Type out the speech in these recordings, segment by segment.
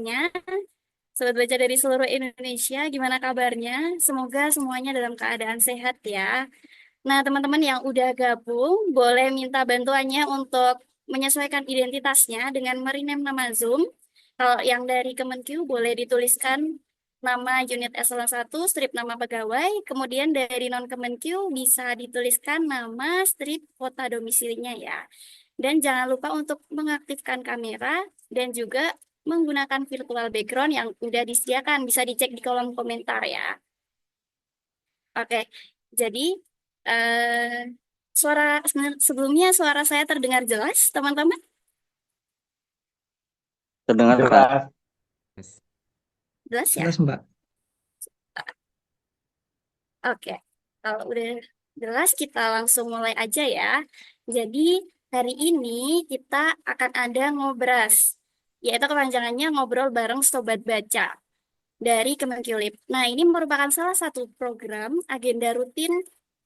semuanya. Sobat baca dari seluruh Indonesia, gimana kabarnya? Semoga semuanya dalam keadaan sehat ya. Nah, teman-teman yang udah gabung, boleh minta bantuannya untuk menyesuaikan identitasnya dengan merename nama Zoom. Kalau yang dari Kemenq boleh dituliskan nama unit eselon 1, strip nama pegawai, kemudian dari non-Kemenq bisa dituliskan nama strip kota domisilinya ya. Dan jangan lupa untuk mengaktifkan kamera dan juga menggunakan virtual background yang udah disediakan. Bisa dicek di kolom komentar ya. Oke, jadi eh, sebelumnya suara saya terdengar jelas, teman-teman? Terdengar, Kak. Jelas, Jelas ya? jelas Mbak. Oke, kalau udah jelas kita langsung mulai aja ya. Jadi hari ini kita akan ada ngobras, yaitu kepanjangannya ngobrol bareng Sobat Baca dari Kemenqulip. Nah, ini merupakan salah satu program agenda rutin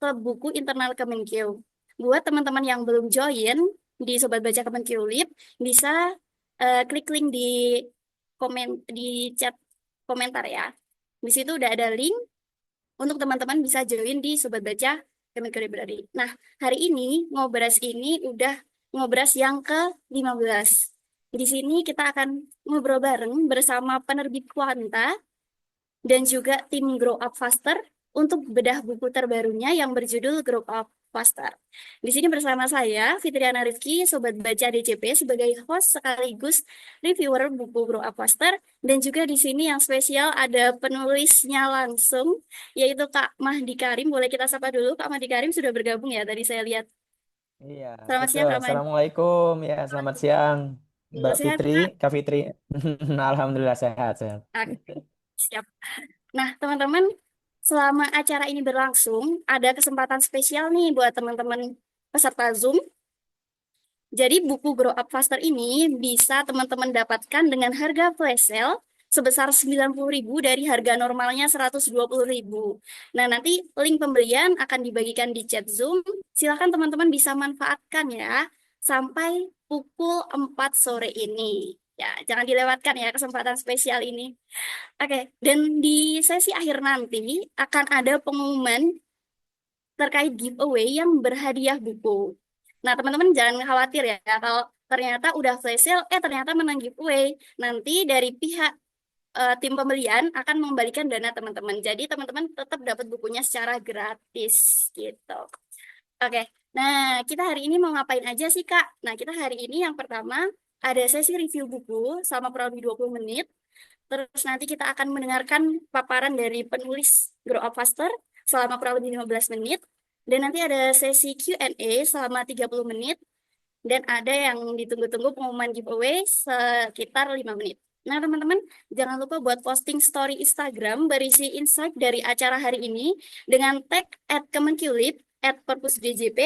Klub Buku Internal Kemenq. Buat teman-teman yang belum join di Sobat Baca Kemenqulip, bisa klik link di di chat komentar ya. Di situ udah ada link untuk teman-teman bisa join di Sobat Baca Kemenq Library. Nah, hari ini ngobras ini udah ngobras yang ke-15. Di sini kita akan ngobrol bareng bersama penerbit Kuanta dan juga tim Grow Up Faster untuk bedah buku terbarunya yang berjudul Grow Up Faster. Di sini bersama saya, Fitriana Rifki, Sobat Baca DCP, sebagai host sekaligus reviewer buku Grow Up Faster. Dan juga di sini yang spesial ada penulisnya langsung, yaitu Kak Mahdi Karim. Boleh kita sapa dulu, Kak Mahdi Karim sudah bergabung ya, tadi saya lihat. Iya, Selamat betul. siang, Kak Mahdi. Assalamualaikum. Ya, selamat siang, Mbak Sehat, Fitri, Kak? Kak Fitri. Alhamdulillah sehat, sehat. Oke, siap. Nah, teman-teman, selama acara ini berlangsung, ada kesempatan spesial nih buat teman-teman peserta Zoom. Jadi buku Grow Up Faster ini bisa teman-teman dapatkan dengan harga flash sale sebesar 90.000 dari harga normalnya 120.000. Nah, nanti link pembelian akan dibagikan di chat Zoom. Silakan teman-teman bisa manfaatkan ya sampai pukul 4 sore ini. Ya, jangan dilewatkan ya kesempatan spesial ini. Oke, dan di sesi akhir nanti akan ada pengumuman terkait giveaway yang berhadiah buku. Nah, teman-teman jangan khawatir ya kalau ternyata udah flash sale, ternyata menang giveaway. Nanti dari pihak tim pembelian akan mengembalikan dana teman-teman. Jadi teman-teman tetap dapat bukunya secara gratis gitu. Oke, nah kita hari ini mau ngapain aja sih Kak? Nah, kita hari ini yang pertama ada sesi review buku sama kurang lebih 20 menit. Terus nanti kita akan mendengarkan paparan dari penulis Grow Up Faster selama kurang lebih 15 menit. Dan nanti ada sesi Q&A selama 30 menit. Dan ada yang ditunggu-tunggu pengumuman giveaway sekitar 5 menit. Nah, teman-teman, jangan lupa buat posting story Instagram berisi insight dari acara hari ini dengan tag @kemenqlip, @perpusdjp,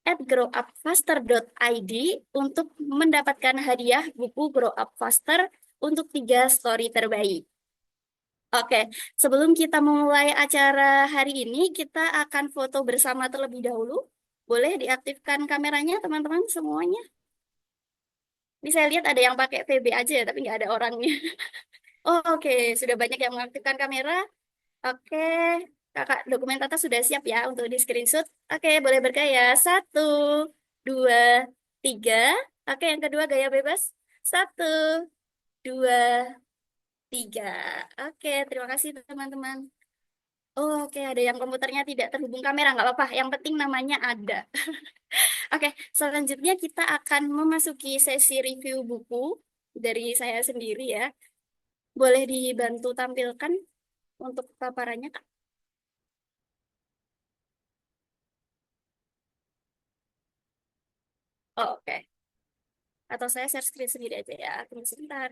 @growupfaster.id untuk mendapatkan hadiah buku Grow Up Faster untuk 3 story terbaik. Oke, sebelum kita memulai acara hari ini, kita akan foto bersama terlebih dahulu. Boleh diaktifkan kameranya, teman-teman semuanya? Ini saya lihat ada yang pakai VB aja ya, tapi nggak ada orangnya. Oh, oke, sudah banyak yang mengaktifkan kamera. Oke, kakak dokumen Tata sudah siap ya untuk di screenshot. Oke, boleh bergaya. 1, 2, 3. Oke, yang kedua gaya bebas. 1, 2, 3. Oke, terima kasih teman-teman. Oh, oke, ada yang komputernya tidak terhubung kamera, nggak apa-apa. Yang penting namanya ada. Oke, selanjutnya kita akan memasuki sesi review buku dari saya sendiri ya. Boleh dibantu tampilkan untuk paparannya, Kak? Oh, oke. Atau saya share screen sendiri aja ya. Tunggu sebentar.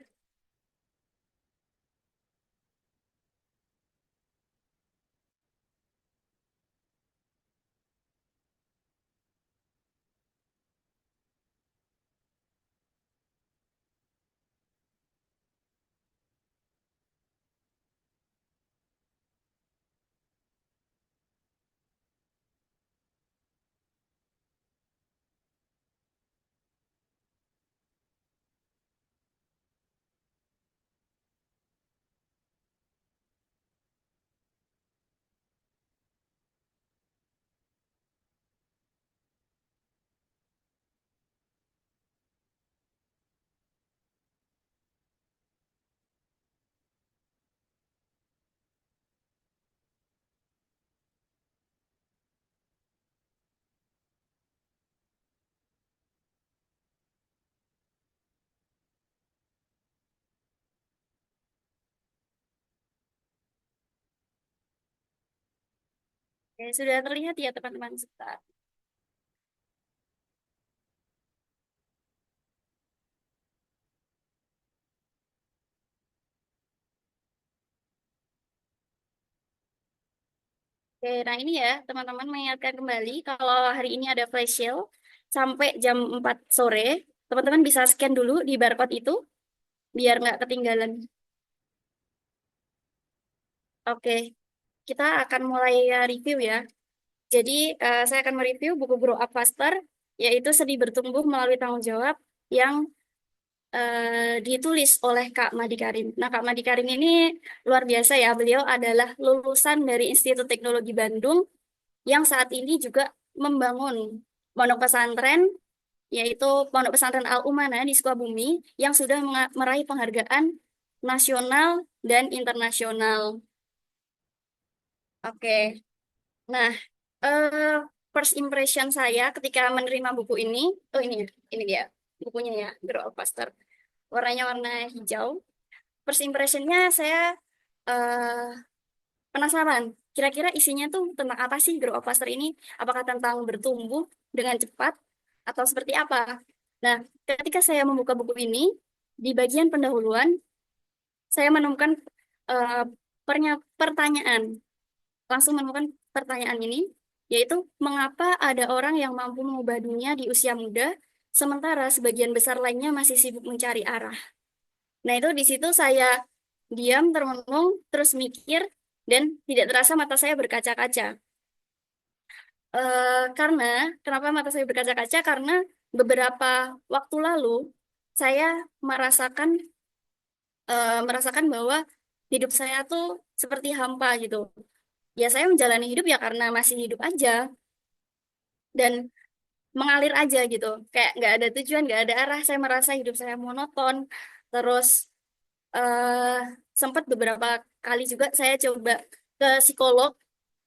Oke, sudah terlihat ya teman-teman. Sebentar. Oke, nah ini ya teman-teman mengingatkan kembali kalau hari ini ada flash sale sampai jam 4 sore. Teman-teman bisa scan dulu di barcode itu biar nggak ketinggalan. Oke, kita akan mulai review ya. Jadi saya akan mereview buku Grow Up Faster, yaitu Sedih Bertumbuh Melalui Tanggung Jawab yang ditulis oleh Kak Madi Karim. Nah, Kak Madi Karim ini luar biasa ya. Beliau adalah lulusan dari Institut Teknologi Bandung yang saat ini juga membangun pondok pesantren, yaitu Pondok Pesantren Al Umana di Sukabumi, yang sudah meraih penghargaan nasional dan internasional. Oke, nah eh, first impression saya ketika menerima buku ini, oh ini ya, ini dia bukunya ya, Grow Up Faster. Warnanya warna hijau. First impressionnya saya eh, penasaran. Kira-kira isinya tuh tentang apa sih Grow Up Faster ini? Apakah tentang bertumbuh dengan cepat atau seperti apa? Nah, ketika saya membuka buku ini, di bagian pendahuluan, saya menemukan eh, pertanyaan. Langsung menemukan pertanyaan ini, yaitu mengapa ada orang yang mampu mengubah dunia di usia muda, sementara sebagian besar lainnya masih sibuk mencari arah. Nah, itu di situ saya diam, termenung, terus mikir, dan tidak terasa mata saya berkaca-kaca. Karena, kenapa mata saya berkaca-kaca? Karena beberapa waktu lalu, saya merasakan merasakan bahwa hidup saya tuh seperti hampa gitu. Ya, saya menjalani hidup ya karena masih hidup aja, dan mengalir aja gitu. Kayak nggak ada tujuan, nggak ada arah. Saya merasa hidup saya monoton. Terus eh sempat beberapa kali juga saya coba ke psikolog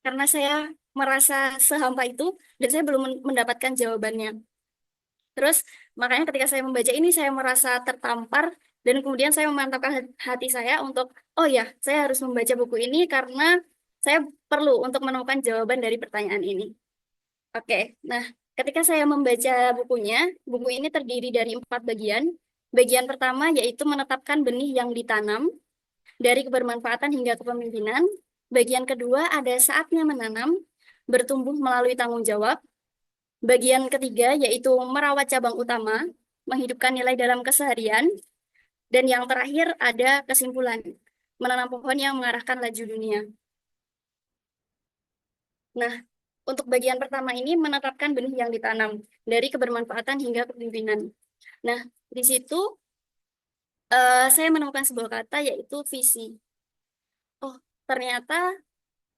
karena saya merasa sehampa itu dan saya belum mendapatkan jawabannya. Terus makanya ketika saya membaca ini saya merasa tertampar dan kemudian saya memantapkan hati saya untuk oh ya, saya harus membaca buku ini karena saya perlu untuk menemukan jawaban dari pertanyaan ini. Oke, nah ketika saya membaca bukunya, buku ini terdiri dari 4 bagian. Bagian pertama yaitu menetapkan benih yang ditanam dari kebermanfaatan hingga kepemimpinan. Bagian kedua ada saatnya menanam, bertumbuh melalui tanggung jawab. Bagian ketiga yaitu merawat cabang utama, menghidupkan nilai dalam keseharian. Dan yang terakhir ada kesimpulan, menanam pohon yang mengarahkan laju dunia. Nah, untuk bagian pertama ini menetapkan benih yang ditanam dari kebermanfaatan hingga kepemimpinan. Nah, di situ saya menemukan sebuah kata yaitu visi. Oh, ternyata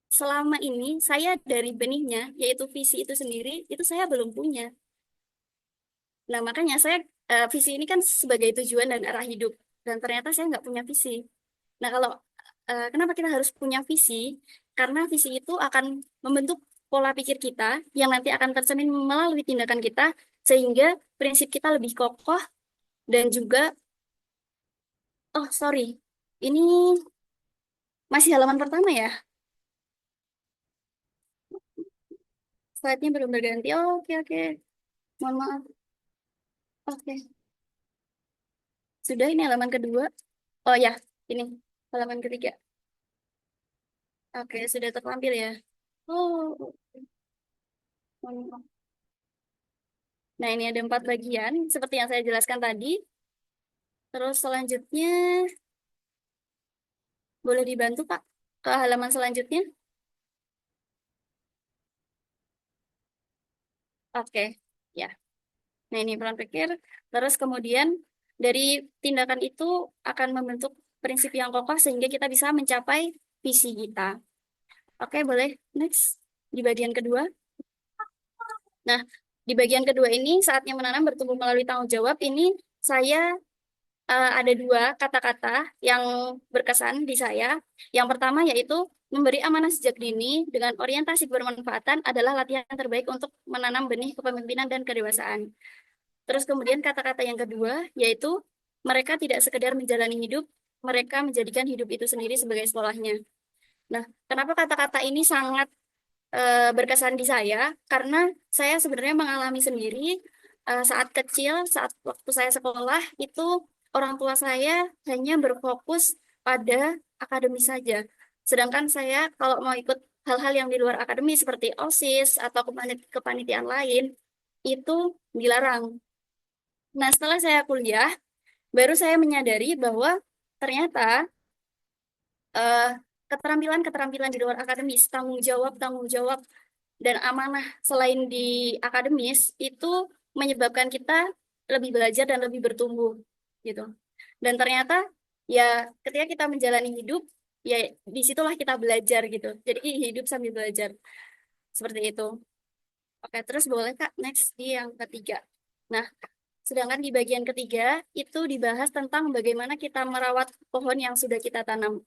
selama ini saya dari benihnya, yaitu visi itu sendiri, itu saya belum punya. Nah, makanya saya visi ini kan sebagai tujuan dan arah hidup. Dan ternyata saya nggak punya visi. Nah, kalau kenapa kita harus punya visi? Karena visi itu akan membentuk pola pikir kita yang nanti akan tercermin melalui tindakan kita, sehingga prinsip kita lebih kokoh dan juga, oh sorry, ini masih halaman pertama ya? Slide-nya belum berganti. Oh, oke, oke. Mohon maaf. Oke. Sudah ini halaman kedua. Oh ya, ini halaman ketiga. Oke, sudah tertampil ya. Oh, mohon maaf. Nah, ini ada 4 bagian, seperti yang saya jelaskan tadi. Terus selanjutnya, boleh dibantu, Pak, ke halaman selanjutnya? Oke, ya. Nah, ini peran pikir. Terus kemudian, dari tindakan itu akan membentuk prinsip yang kokoh sehingga kita bisa mencapai visi kita. Oke, boleh. Next. Di bagian kedua. Nah, di bagian kedua ini saatnya menanam bertumbuh melalui tanggung jawab. Ini saya ada 2 kata-kata yang berkesan di saya. Yang pertama yaitu memberi amanah sejak dini dengan orientasi bermanfaatan adalah latihan terbaik untuk menanam benih kepemimpinan dan kedewasaan. Terus kemudian kata-kata yang kedua yaitu mereka tidak sekedar menjalani hidup, mereka menjadikan hidup itu sendiri sebagai sekolahnya. Nah, kenapa kata-kata ini sangat berkesan di saya karena saya sebenarnya mengalami sendiri saat kecil, saat waktu saya sekolah itu orang tua saya hanya berfokus pada akademis saja. Sedangkan saya kalau mau ikut hal-hal yang di luar akademis seperti OSIS atau kepanitiaan lain itu dilarang. Nah, setelah saya kuliah, baru saya menyadari bahwa ternyata eh, keterampilan-keterampilan di luar akademis, tanggung jawab, dan amanah selain di akademis itu menyebabkan kita lebih belajar dan lebih bertumbuh gitu. Dan ternyata ya ketika kita menjalani hidup, ya disitulah kita belajar gitu. Jadi hidup sambil belajar seperti itu. Oke, terus boleh Kak next di yang ketiga. Nah, sedangkan di bagian ketiga itu dibahas tentang bagaimana kita merawat pohon yang sudah kita tanam.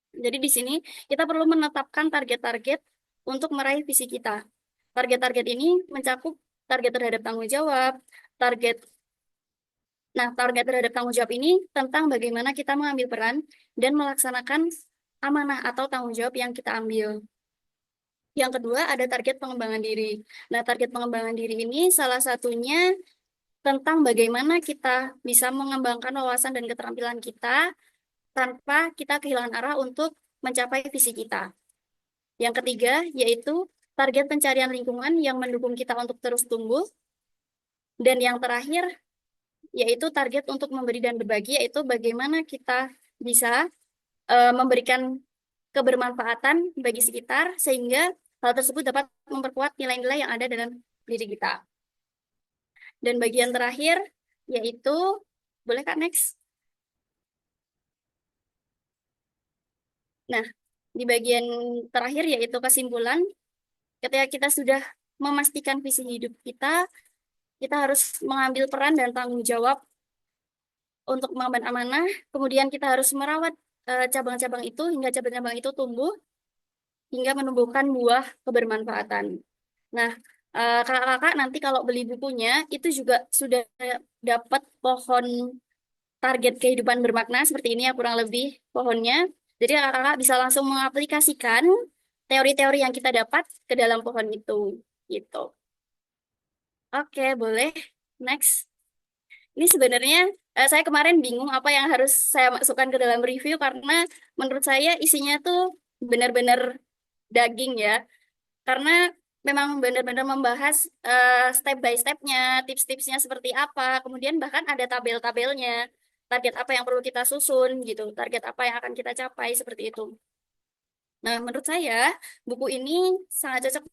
Jadi di sini kita perlu menetapkan target-target untuk meraih visi kita. Target-target ini mencakup target terhadap tanggung jawab, target. Nah, target terhadap tanggung jawab ini tentang bagaimana kita mengambil peran dan melaksanakan amanah atau tanggung jawab yang kita ambil. Yang kedua ada target pengembangan diri. Nah, target pengembangan diri ini salah satunya tentang bagaimana kita bisa mengembangkan wawasan dan keterampilan kita tanpa kita kehilangan arah untuk mencapai visi kita. Yang ketiga, yaitu target pencarian lingkungan yang mendukung kita untuk terus tumbuh. Dan yang terakhir, yaitu target untuk memberi dan berbagi, yaitu bagaimana kita bisa memberikan kebermanfaatan bagi sekitar, sehingga hal tersebut dapat memperkuat nilai-nilai yang ada dalam diri kita. Dan bagian terakhir, yaitu, boleh Kak next? Nah, di bagian terakhir, yaitu kesimpulan, ketika kita sudah memastikan visi hidup kita harus mengambil peran dan tanggung jawab untuk mengemban amanah. Kemudian kita harus merawat cabang-cabang itu hingga cabang-cabang itu tumbuh hingga menumbuhkan buah kebermanfaatan. Nah, kakak-kakak nanti kalau beli bukunya itu juga sudah dapat pohon target kehidupan bermakna seperti ini ya kurang lebih pohonnya. Jadi kakak-kakak bisa langsung mengaplikasikan teori-teori yang kita dapat ke dalam pohon itu. Gitu. Oke, boleh. Next. Ini sebenarnya saya kemarin bingung apa yang harus saya masukkan ke dalam review karena menurut saya isinya tuh benar-benar daging ya. Karena memang benar-benar membahas step by stepnya, tips-tipsnya seperti apa, kemudian bahkan ada tabel-tabelnya, target apa yang perlu kita susun gitu, target apa yang akan kita capai seperti itu. Nah, menurut saya buku ini sangat cocok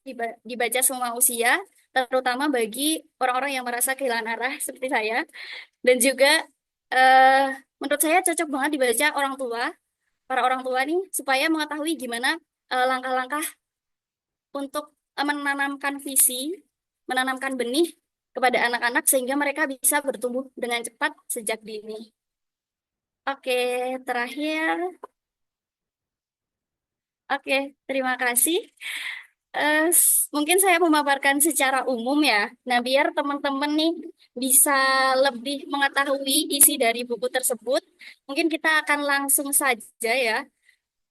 dibaca semua usia, terutama bagi orang-orang yang merasa kehilangan arah seperti saya. Dan juga eh, menurut saya cocok banget dibaca orang tua, para orang tua nih, supaya mengetahui gimana langkah-langkah untuk menanamkan visi, menanamkan benih kepada anak-anak sehingga mereka bisa bertumbuh dengan cepat sejak dini. Oke, terakhir. Oke, terima kasih. Mungkin saya memaparkan secara umum ya. Nah, biar teman-teman nih bisa lebih mengetahui isi dari buku tersebut, mungkin kita akan langsung saja ya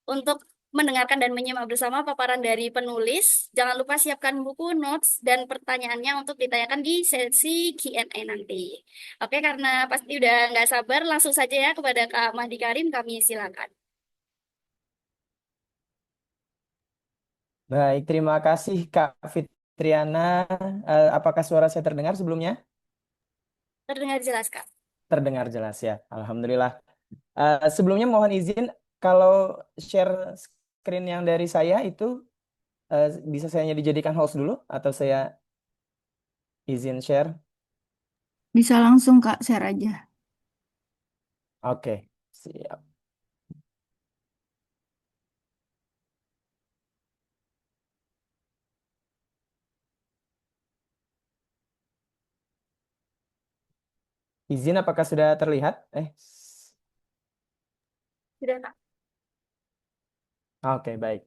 untuk mendengarkan dan menyimak bersama paparan dari penulis. Jangan lupa siapkan buku, notes, dan pertanyaannya untuk ditanyakan di sesi Q&A nanti. Oke, karena pasti udah nggak sabar, langsung saja ya kepada Kak Mahdi Karim, kami silakan. Baik, terima kasih Kak Fitriana. Apakah suara saya terdengar sebelumnya? Terdengar jelas, Kak. Terdengar jelas ya. Alhamdulillah. Sebelumnya mohon izin kalau share screen yang dari saya itu bisa saya dijadikan host dulu atau saya izin share? Bisa langsung Kak, share aja. Oke, siap. Izin apakah sudah terlihat? Sudah, Kak. Oke, baik.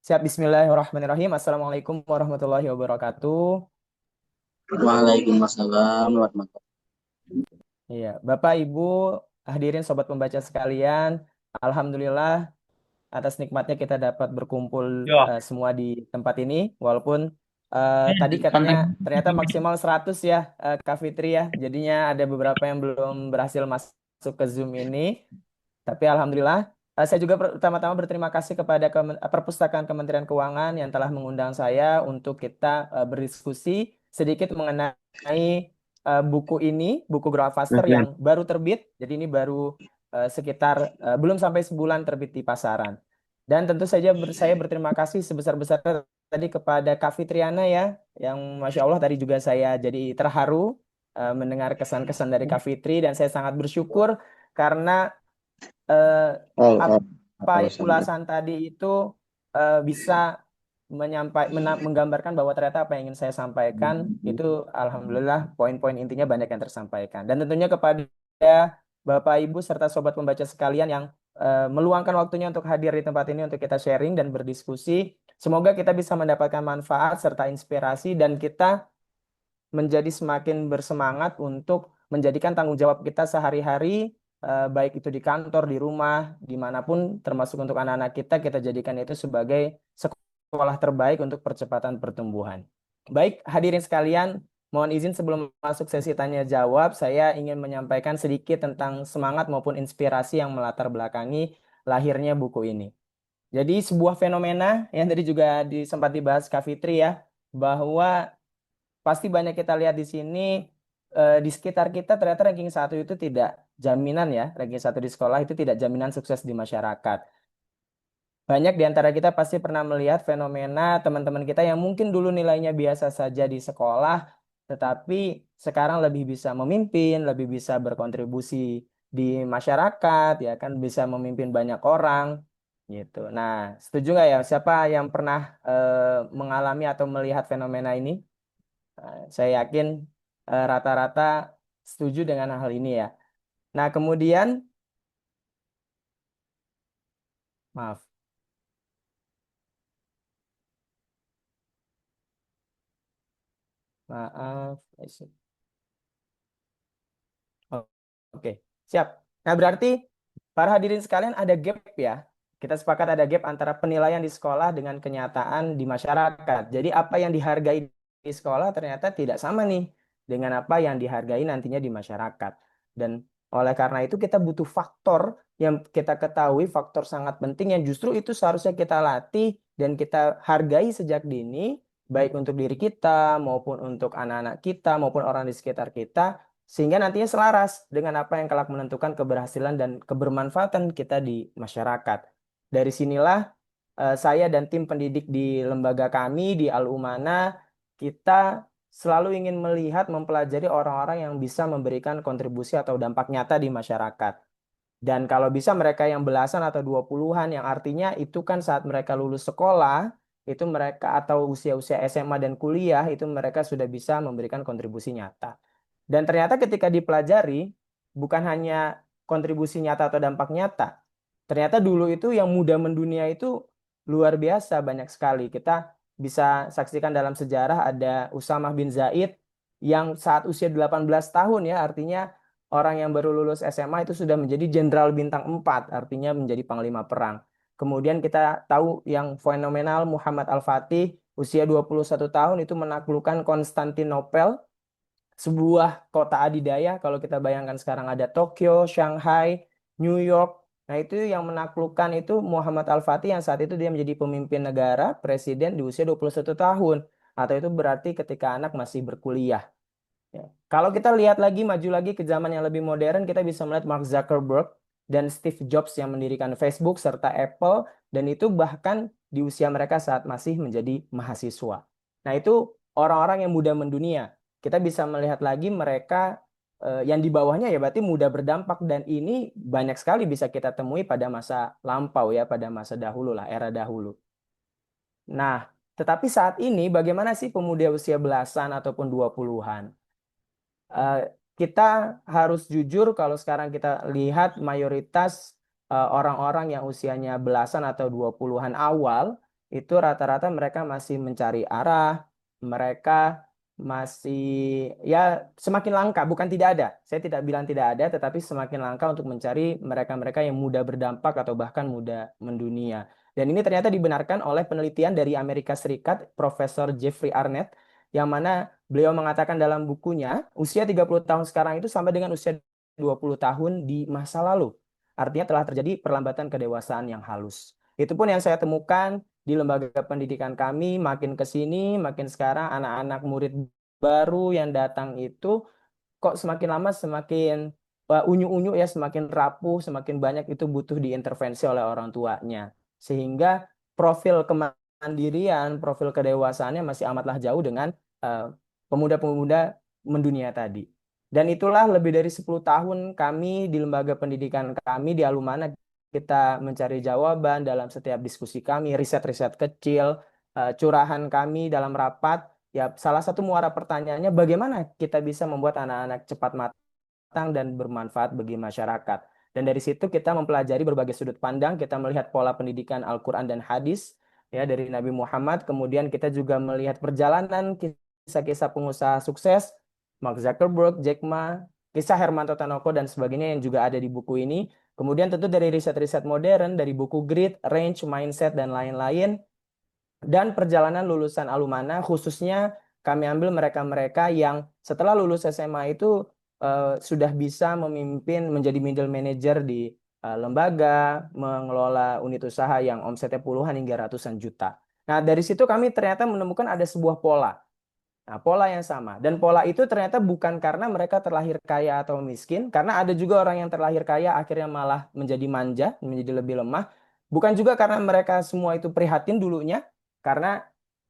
Siap, Bismillahirrahmanirrahim. Assalamualaikum warahmatullahi wabarakatuh. Waalaikumsalam warahmatullahi. Iya, Bapak, Ibu, hadirin sobat pembaca sekalian, Alhamdulillah atas nikmatnya kita dapat berkumpul Ya. semua di tempat ini. Walaupun tadi Santai. katanya ternyata maksimal 100 ya, Kak Fitri ya. Jadinya ada beberapa yang belum berhasil masuk ke Zoom ini. Tapi alhamdulillah, saya juga pertama-tama berterima kasih kepada Perpustakaan Kementerian Keuangan yang telah mengundang saya untuk kita berdiskusi sedikit mengenai buku ini, buku Growth yang baru terbit. Jadi ini baru sekitar belum sampai sebulan terbit di pasaran. Dan tentu saja saya berterima kasih sebesar-besarnya tadi kepada Kak Fitriana ya, yang Masya Allah tadi juga saya jadi terharu mendengar kesan-kesan dari Kak Fitri, dan saya sangat bersyukur karena eh, Oh, oh, apa oh, sama. ulasan tadi itu bisa menggambarkan bahwa ternyata apa yang ingin saya sampaikan itu alhamdulillah poin-poin intinya banyak yang tersampaikan. Dan tentunya kepada Bapak Ibu serta sobat pembaca sekalian yang meluangkan waktunya untuk hadir di tempat ini untuk kita sharing dan berdiskusi. Semoga kita bisa mendapatkan manfaat serta inspirasi dan kita menjadi semakin bersemangat untuk menjadikan tanggung jawab kita sehari-hari, baik itu di kantor, di rumah, dimanapun, termasuk untuk anak-anak kita jadikan itu sebagai sekolah terbaik untuk percepatan pertumbuhan. Baik, hadirin sekalian, mohon izin sebelum masuk sesi tanya jawab, saya ingin menyampaikan sedikit tentang semangat maupun inspirasi yang melatar belakangi lahirnya buku ini. Jadi sebuah fenomena yang tadi juga sempat dibahas Kak Fitri ya, bahwa pasti banyak kita lihat di sini di sekitar kita ternyata ranking 1 itu tidak jaminan ya, ranking 1 di sekolah itu tidak jaminan sukses di masyarakat. Banyak di antara kita pasti pernah melihat fenomena teman-teman kita yang mungkin dulu nilainya biasa saja di sekolah, tetapi sekarang lebih bisa memimpin, lebih bisa berkontribusi di masyarakat, ya kan, bisa memimpin banyak orang gitu. Nah, setuju nggak ya? Siapa yang pernah mengalami atau melihat fenomena ini? Saya yakin rata-rata setuju dengan hal ini ya. Nah, kemudian, maaf, maaf. Oh, oke, siap. Nah, berarti para hadirin sekalian ada gap ya. Kita sepakat ada gap antara penilaian di sekolah dengan kenyataan di masyarakat. Jadi apa yang dihargai di sekolah ternyata tidak sama nih dengan apa yang dihargai nantinya di masyarakat. Dan oleh karena itu kita butuh faktor yang kita ketahui, faktor sangat penting yang justru itu seharusnya kita latih dan kita hargai sejak dini, baik untuk diri kita maupun untuk anak-anak kita maupun orang di sekitar kita, sehingga nantinya selaras dengan apa yang kelak menentukan keberhasilan dan kebermanfaatan kita di masyarakat. Dari sinilah saya dan tim pendidik di lembaga kami di Al-Umana, kita selalu ingin melihat, mempelajari orang-orang yang bisa memberikan kontribusi atau dampak nyata di masyarakat. Dan kalau bisa mereka yang belasan atau 20-an, yang artinya itu kan saat mereka lulus sekolah, itu mereka atau usia-usia SMA dan kuliah, itu mereka sudah bisa memberikan kontribusi nyata. Dan ternyata ketika dipelajari, bukan hanya kontribusi nyata atau dampak nyata. Ternyata dulu itu yang muda mendunia itu luar biasa banyak sekali. Kita bisa saksikan dalam sejarah ada Usamah bin Zaid yang saat usia 18 tahun ya, artinya orang yang baru lulus SMA itu sudah menjadi jenderal bintang 4, artinya menjadi panglima perang. Kemudian kita tahu yang fenomenal Muhammad Al-Fatih, usia 21 tahun itu menaklukkan Konstantinopel, sebuah kota adidaya. Kalau kita bayangkan sekarang ada Tokyo, Shanghai, New York. Nah, itu yang menaklukkan itu Muhammad Al-Fatih yang saat itu dia menjadi pemimpin negara, presiden di usia 21 tahun. Atau itu berarti ketika anak masih berkuliah. Ya. Kalau kita lihat lagi, maju lagi ke zaman yang lebih modern, kita bisa melihat Mark Zuckerberg dan Steve Jobs yang mendirikan Facebook serta Apple, dan itu bahkan di usia mereka saat masih menjadi mahasiswa. Nah, itu orang-orang yang muda mendunia. Kita bisa melihat lagi mereka yang di bawahnya ya berarti muda berdampak, dan ini banyak sekali bisa kita temui pada masa lampau ya, pada masa dahulu lah, era dahulu. Nah, tetapi saat ini bagaimana sih pemuda usia belasan ataupun 20-an? Kita harus jujur kalau sekarang kita lihat mayoritas orang-orang yang usianya belasan atau 20-an awal itu rata-rata mereka masih mencari arah, mereka masih ya semakin langka, bukan tidak ada. Saya tidak bilang tidak ada, tetapi semakin langka untuk mencari mereka-mereka yang mudah berdampak atau bahkan mudah mendunia. Dan ini ternyata dibenarkan oleh penelitian dari Amerika Serikat, Profesor Jeffrey Arnett, yang mana beliau mengatakan dalam bukunya, usia 30 tahun sekarang itu sama dengan usia 20 tahun di masa lalu. Artinya telah terjadi perlambatan kedewasaan yang halus. Itu pun yang saya temukan di lembaga pendidikan kami, makin ke sini, makin sekarang anak-anak murid baru yang datang itu kok semakin lama semakin unyu-unyu ya, semakin rapuh, semakin banyak itu butuh diintervensi oleh orang tuanya. Sehingga profil kemandirian, profil kedewasaannya masih amatlah jauh dengan eh, pemuda-pemuda mendunia tadi. Dan itulah lebih dari 10 tahun kami di lembaga pendidikan kami di Alumana kita mencari jawaban dalam setiap diskusi kami, riset-riset kecil, curahan kami dalam rapat. Ya, salah satu muara pertanyaannya bagaimana kita bisa membuat anak-anak cepat matang dan bermanfaat bagi masyarakat. Dan dari situ kita mempelajari berbagai sudut pandang, kita melihat pola pendidikan Al-Quran dan hadis ya dari Nabi Muhammad, kemudian kita juga melihat perjalanan kisah-kisah pengusaha sukses, Mark Zuckerberg, Jack Ma, kisah Hermanto Tanoko dan sebagainya yang juga ada di buku ini. Kemudian tentu dari riset-riset modern, dari buku Grit, Range, Mindset, dan lain-lain. Dan perjalanan lulusan Alumana, khususnya kami ambil mereka-mereka yang setelah lulus SMA itu sudah bisa memimpin menjadi middle manager di lembaga, mengelola unit usaha yang omsetnya puluhan hingga ratusan juta. Nah, dari situ kami ternyata menemukan ada sebuah pola. Nah, pola yang sama. Dan pola itu ternyata bukan karena mereka terlahir kaya atau miskin, karena ada juga orang yang terlahir kaya akhirnya malah menjadi manja, menjadi lebih lemah. Bukan juga karena mereka semua itu prihatin dulunya, karena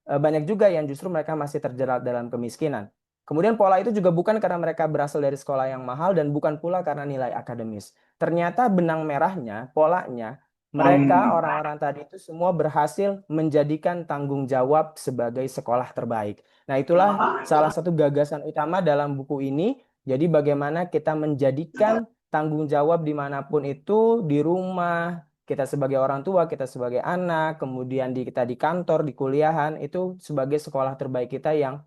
banyak juga yang justru mereka masih terjerat dalam kemiskinan. Kemudian pola itu juga bukan karena mereka berasal dari sekolah yang mahal dan bukan pula karena nilai akademis. Ternyata benang merahnya, polanya, mereka orang-orang tadi itu semua berhasil menjadikan tanggung jawab sebagai sekolah terbaik. Nah, itulah salah satu gagasan utama dalam buku ini. Jadi bagaimana kita menjadikan tanggung jawab dimanapun itu, di rumah, kita sebagai orang tua, kita sebagai anak, kemudian kita di kantor, di kuliahan, itu sebagai sekolah terbaik kita yang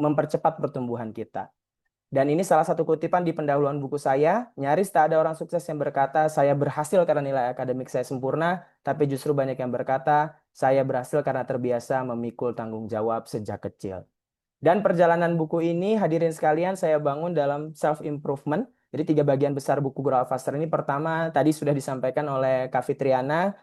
mempercepat pertumbuhan kita. Dan ini salah satu kutipan di pendahuluan buku saya, nyaris tak ada orang sukses yang berkata, saya berhasil karena nilai akademik saya sempurna, tapi justru banyak yang berkata, saya berhasil karena terbiasa memikul tanggung jawab sejak kecil. Dan perjalanan buku ini, hadirin sekalian, saya bangun dalam self-improvement. Jadi 3 bagian besar buku Grow Up Faster ini. Pertama, tadi sudah disampaikan oleh Kak Fitriana,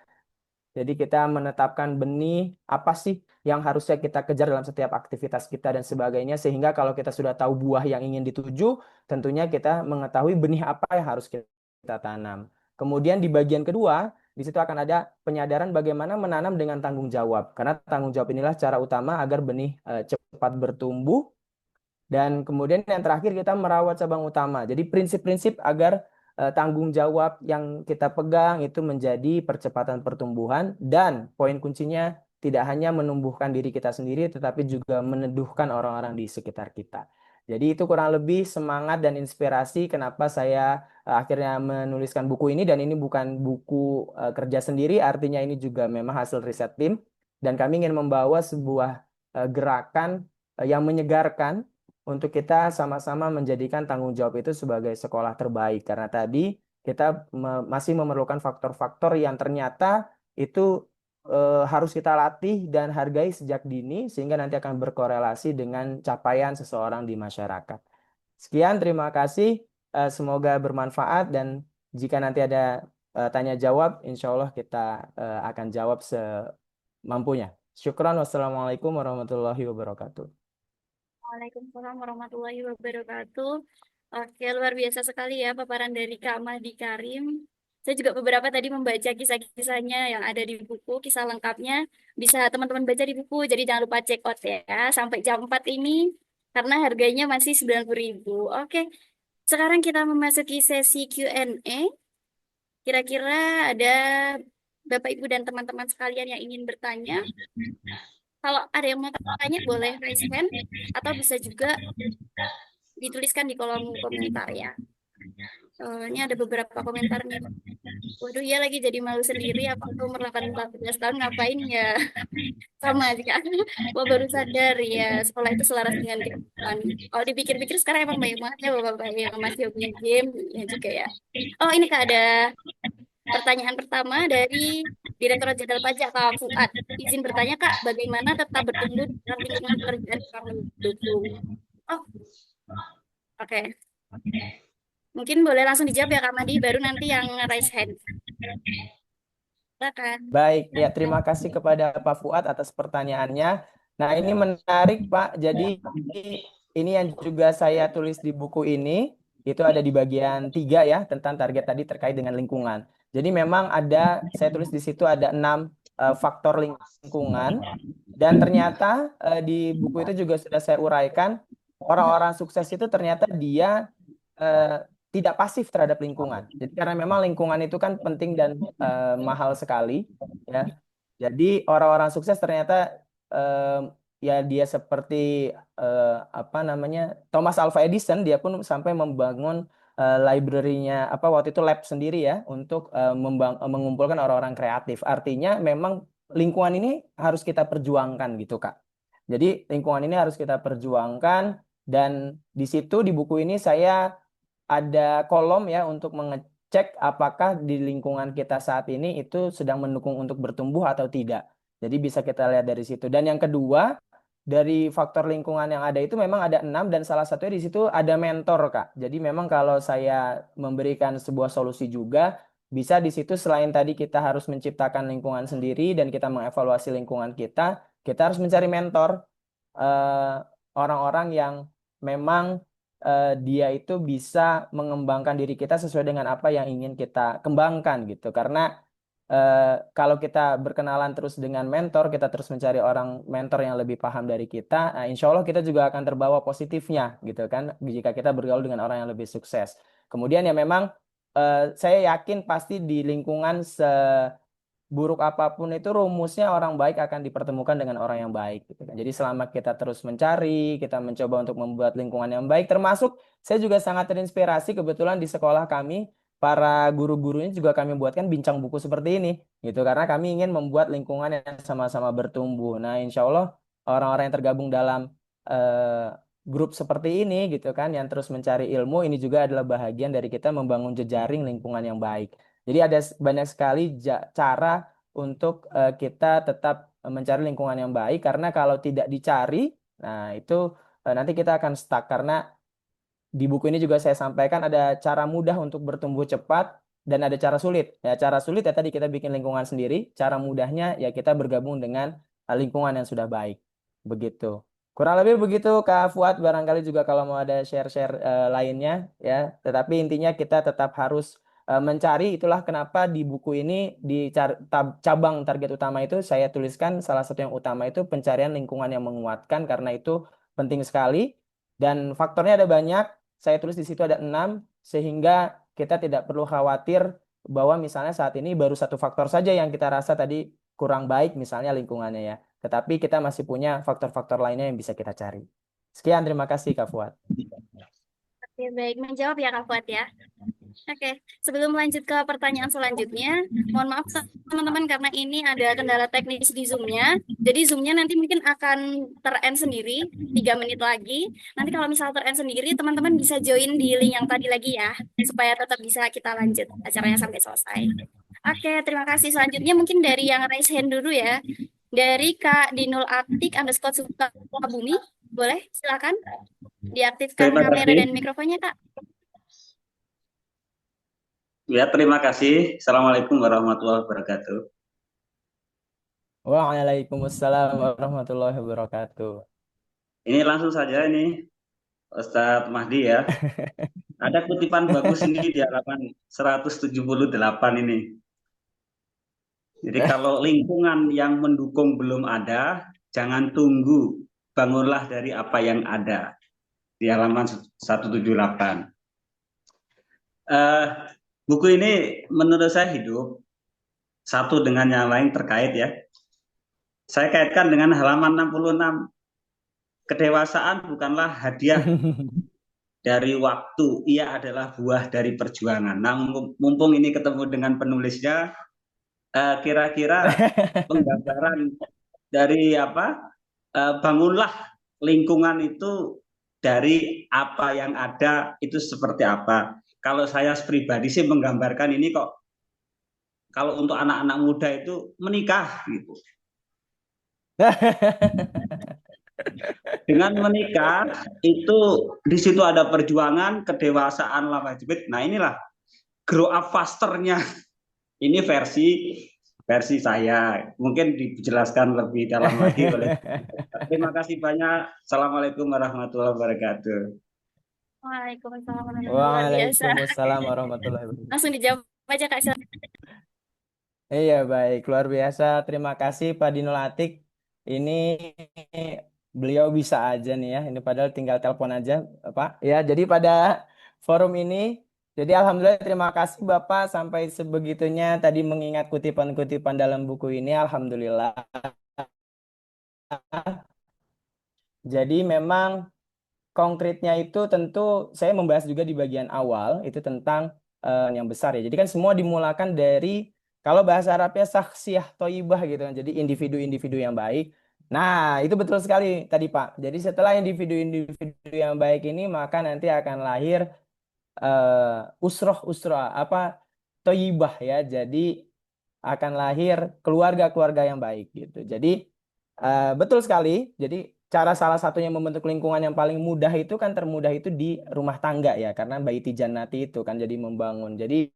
jadi kita menetapkan benih apa sih yang harusnya kita kejar dalam setiap aktivitas kita dan sebagainya. Sehingga kalau kita sudah tahu buah yang ingin dituju, tentunya kita mengetahui benih apa yang harus kita tanam. Kemudian di bagian kedua, di situ akan ada penyadaran bagaimana menanam dengan tanggung jawab. Karena tanggung jawab inilah cara utama agar benih cepat bertumbuh. Dan kemudian yang terakhir kita merawat cabang utama. Jadi prinsip-prinsip agar tanggung jawab yang kita pegang itu menjadi percepatan pertumbuhan dan poin kuncinya tidak hanya menumbuhkan diri kita sendiri tetapi juga meneduhkan orang-orang di sekitar kita. Jadi itu kurang lebih semangat dan inspirasi kenapa saya akhirnya menuliskan buku ini dan ini bukan buku kerja sendiri, artinya ini juga memang hasil riset tim dan kami ingin membawa sebuah gerakan yang menyegarkan untuk kita sama-sama menjadikan tanggung jawab itu sebagai sekolah terbaik. Karena tadi kita masih memerlukan faktor-faktor yang ternyata itu harus kita latih dan hargai sejak dini sehingga nanti akan berkorelasi dengan capaian seseorang di masyarakat. Sekian, terima kasih. Semoga bermanfaat dan jika nanti ada tanya jawab, insya Allah kita akan jawab semampunya. Syukran, wassalamualaikum warahmatullahi wabarakatuh. Waalaikumsalam warahmatullahi wabarakatuh. Oke, luar biasa sekali ya paparan dari Kak Mahdi Karim. Saya juga beberapa tadi membaca kisah-kisahnya yang ada di buku, kisah lengkapnya. Bisa teman-teman baca di buku, jadi jangan lupa check out ya. Sampai jam 4 ini, karena harganya masih 90.000. Oke, sekarang kita memasuki sesi Q&A. Kira-kira ada Bapak, Ibu, dan teman-teman sekalian yang ingin bertanya. Kalau ada yang mau tanya, boleh raise hand, atau bisa juga dituliskan di kolom komentar ya. Ini ada beberapa komentar nih. Waduh, iya lagi jadi malu sendiri. Apa aku umur 18 tahun ngapain ya? Sama aja kan. Wah, baru sadar ya, sekolah itu selaras dengan kehidupan. Oh, dipikir-pikir sekarang emang banyak banget ya bapak-bapak yang masih hobi game ya juga ya. Oh, ini Kak ada pertanyaan pertama dari Direktorat Jenderal Pajak Kak Fuad. Izin bertanya Kak, bagaimana tetap bertumbuh di dalam lingkungan pekerjaan yang mendukung? Oh, oke. Mungkin boleh langsung dijawab ya Kak Madi, baru nanti yang raise hand. Silakan. Baik, ya terima kasih kepada Pak Fuad atas pertanyaannya. Nah, ini menarik Pak. Jadi ini yang juga saya tulis di buku ini, itu ada di bagian 3 ya, tentang target tadi terkait dengan lingkungan. Jadi memang ada, saya tulis di situ ada 6 faktor lingkungan. Dan ternyata di buku itu juga sudah saya uraikan, orang-orang sukses itu ternyata dia eh, tidak pasif terhadap lingkungan. Jadi karena memang lingkungan itu kan penting dan mahal sekali, ya. Jadi orang-orang sukses ternyata eh, ya dia seperti apa namanya Thomas Alva Edison, dia pun sampai membangun library-nya apa waktu itu lab sendiri ya untuk mengumpulkan orang-orang kreatif. Artinya memang lingkungan ini harus kita perjuangkan gitu Kak. Jadi lingkungan ini harus kita perjuangkan dan di situ di buku ini saya ada kolom ya untuk mengecek apakah di lingkungan kita saat ini itu sedang mendukung untuk bertumbuh atau tidak. Jadi bisa kita lihat dari situ. Dan yang kedua, dari faktor lingkungan yang ada itu memang ada 6 dan salah satunya di situ ada mentor, Kak. Jadi memang kalau saya memberikan sebuah solusi juga, bisa di situ selain tadi kita harus menciptakan lingkungan sendiri dan kita mengevaluasi lingkungan kita harus mencari mentor eh, orang-orang yang memang dia itu bisa mengembangkan diri kita sesuai dengan apa yang ingin kita kembangkan gitu. Karena kalau kita berkenalan terus dengan mentor, kita terus mencari orang mentor yang lebih paham dari kita, nah, insya Allah kita juga akan terbawa positifnya gitu kan, jika kita bergaul dengan orang yang lebih sukses. Kemudian ya memang saya yakin pasti di lingkungan buruk apapun itu rumusnya orang baik akan dipertemukan dengan orang yang baik gitu kan. Jadi selama kita terus mencari, kita mencoba untuk membuat lingkungan yang baik, termasuk saya juga sangat terinspirasi kebetulan di sekolah kami para guru-gurunya juga kami buatkan bincang buku seperti ini gitu karena kami ingin membuat lingkungan yang sama-sama bertumbuh. Nah, insya Allah orang-orang yang tergabung dalam eh, grup seperti ini gitu kan yang terus mencari ilmu ini juga adalah bahagian dari kita membangun jejaring lingkungan yang baik. Jadi ada banyak sekali cara untuk kita tetap mencari lingkungan yang baik karena kalau tidak dicari, nah itu nanti kita akan stuck karena di buku ini juga saya sampaikan ada cara mudah untuk bertumbuh cepat dan ada cara sulit. Ya cara sulit ya tadi kita bikin lingkungan sendiri, cara mudahnya ya kita bergabung dengan lingkungan yang sudah baik. Begitu. Kurang lebih begitu Kak Fuad, barangkali juga kalau mau ada share-share lainnya ya. Tetapi intinya kita tetap harus mencari, itulah kenapa di buku ini di cabang target utama itu saya tuliskan salah satu yang utama itu pencarian lingkungan yang menguatkan karena itu penting sekali dan faktornya ada banyak. Saya tulis di situ ada 6 sehingga kita tidak perlu khawatir bahwa misalnya saat ini baru satu faktor saja yang kita rasa tadi kurang baik misalnya lingkungannya ya. Tetapi kita masih punya faktor-faktor lainnya yang bisa kita cari. Sekian, terima kasih Kak Fuad. Oke, baik. Menjawab ya Kak Fuad ya. Oke, sebelum lanjut ke pertanyaan selanjutnya, mohon maaf teman-teman karena ini ada kendala teknis di Zoom-nya. Jadi Zoom-nya nanti mungkin akan ter-end sendiri 3 menit lagi. Nanti kalau misal ter-end sendiri, teman-teman bisa join di link yang tadi lagi ya, supaya tetap bisa kita lanjut acaranya sampai selesai. Oke, terima kasih. Selanjutnya mungkin dari yang raise hand dulu ya. Dari Kak Dinul Atik underscore Sukabumi. Boleh, silakan diaktifkan Terima kamera dan kasih. mikrofonnya, Kak. Ya, terima kasih. Assalamualaikum warahmatullahi wabarakatuh. Waalaikumsalam warahmatullahi wabarakatuh. Ini langsung saja ini Ustadz Mahdi ya. Ada kutipan bagus ini di halaman 178 ini. Jadi kalau lingkungan yang mendukung belum ada, jangan tunggu, bangunlah dari apa yang ada. Di halaman 178. Buku ini menurut saya hidup, satu dengan yang lain terkait ya. Saya kaitkan dengan halaman 66. Kedewasaan bukanlah hadiah dari waktu, ia adalah buah dari perjuangan. Nah, mumpung ini ketemu dengan penulisnya, kira-kira penggambaran dari apa? Bangunlah lingkungan itu dari apa yang ada itu seperti apa. Kalau saya pribadi sih menggambarkan ini kok, kalau untuk anak-anak muda itu menikah gitu. Dengan menikah itu di situ ada perjuangan, kedewasaan, lawajibit. Nah, inilah grow up fasternya. Ini versi saya. Mungkin dijelaskan lebih dalam lagi oleh. Terima kasih banyak. Assalamualaikum warahmatullahi wabarakatuh. Waalaikumsalam warahmatullahi wabarakatuh. Luar biasa. Waalaikumsalam warahmatullahi wabarakatuh. Langsung dijawab aja Kak. Iya, baik. Luar biasa. Terima kasih Pak Dino Latik. Ini beliau bisa aja nih ya. Ini padahal tinggal telepon aja, Pak. Ya, jadi pada forum ini, jadi alhamdulillah terima kasih Bapak sampai sebegitunya tadi mengingat kutipan-kutipan dalam buku ini. Alhamdulillah. Jadi memang konkretnya itu tentu saya membahas juga di bagian awal itu tentang yang besar ya. Jadi kan semua dimulakan dari kalau bahasa Arabnya saksiyah toibah gitu kan. Jadi individu-individu yang baik. Nah, itu betul sekali tadi Pak. Jadi setelah individu-individu yang baik ini maka nanti akan lahir usroh apa toibah ya. Jadi akan lahir keluarga-keluarga yang baik gitu. Jadi betul sekali. Jadi cara salah satunya membentuk lingkungan yang paling mudah itu kan termudah itu di rumah tangga ya, karena baiti jannati itu kan jadi membangun. Jadi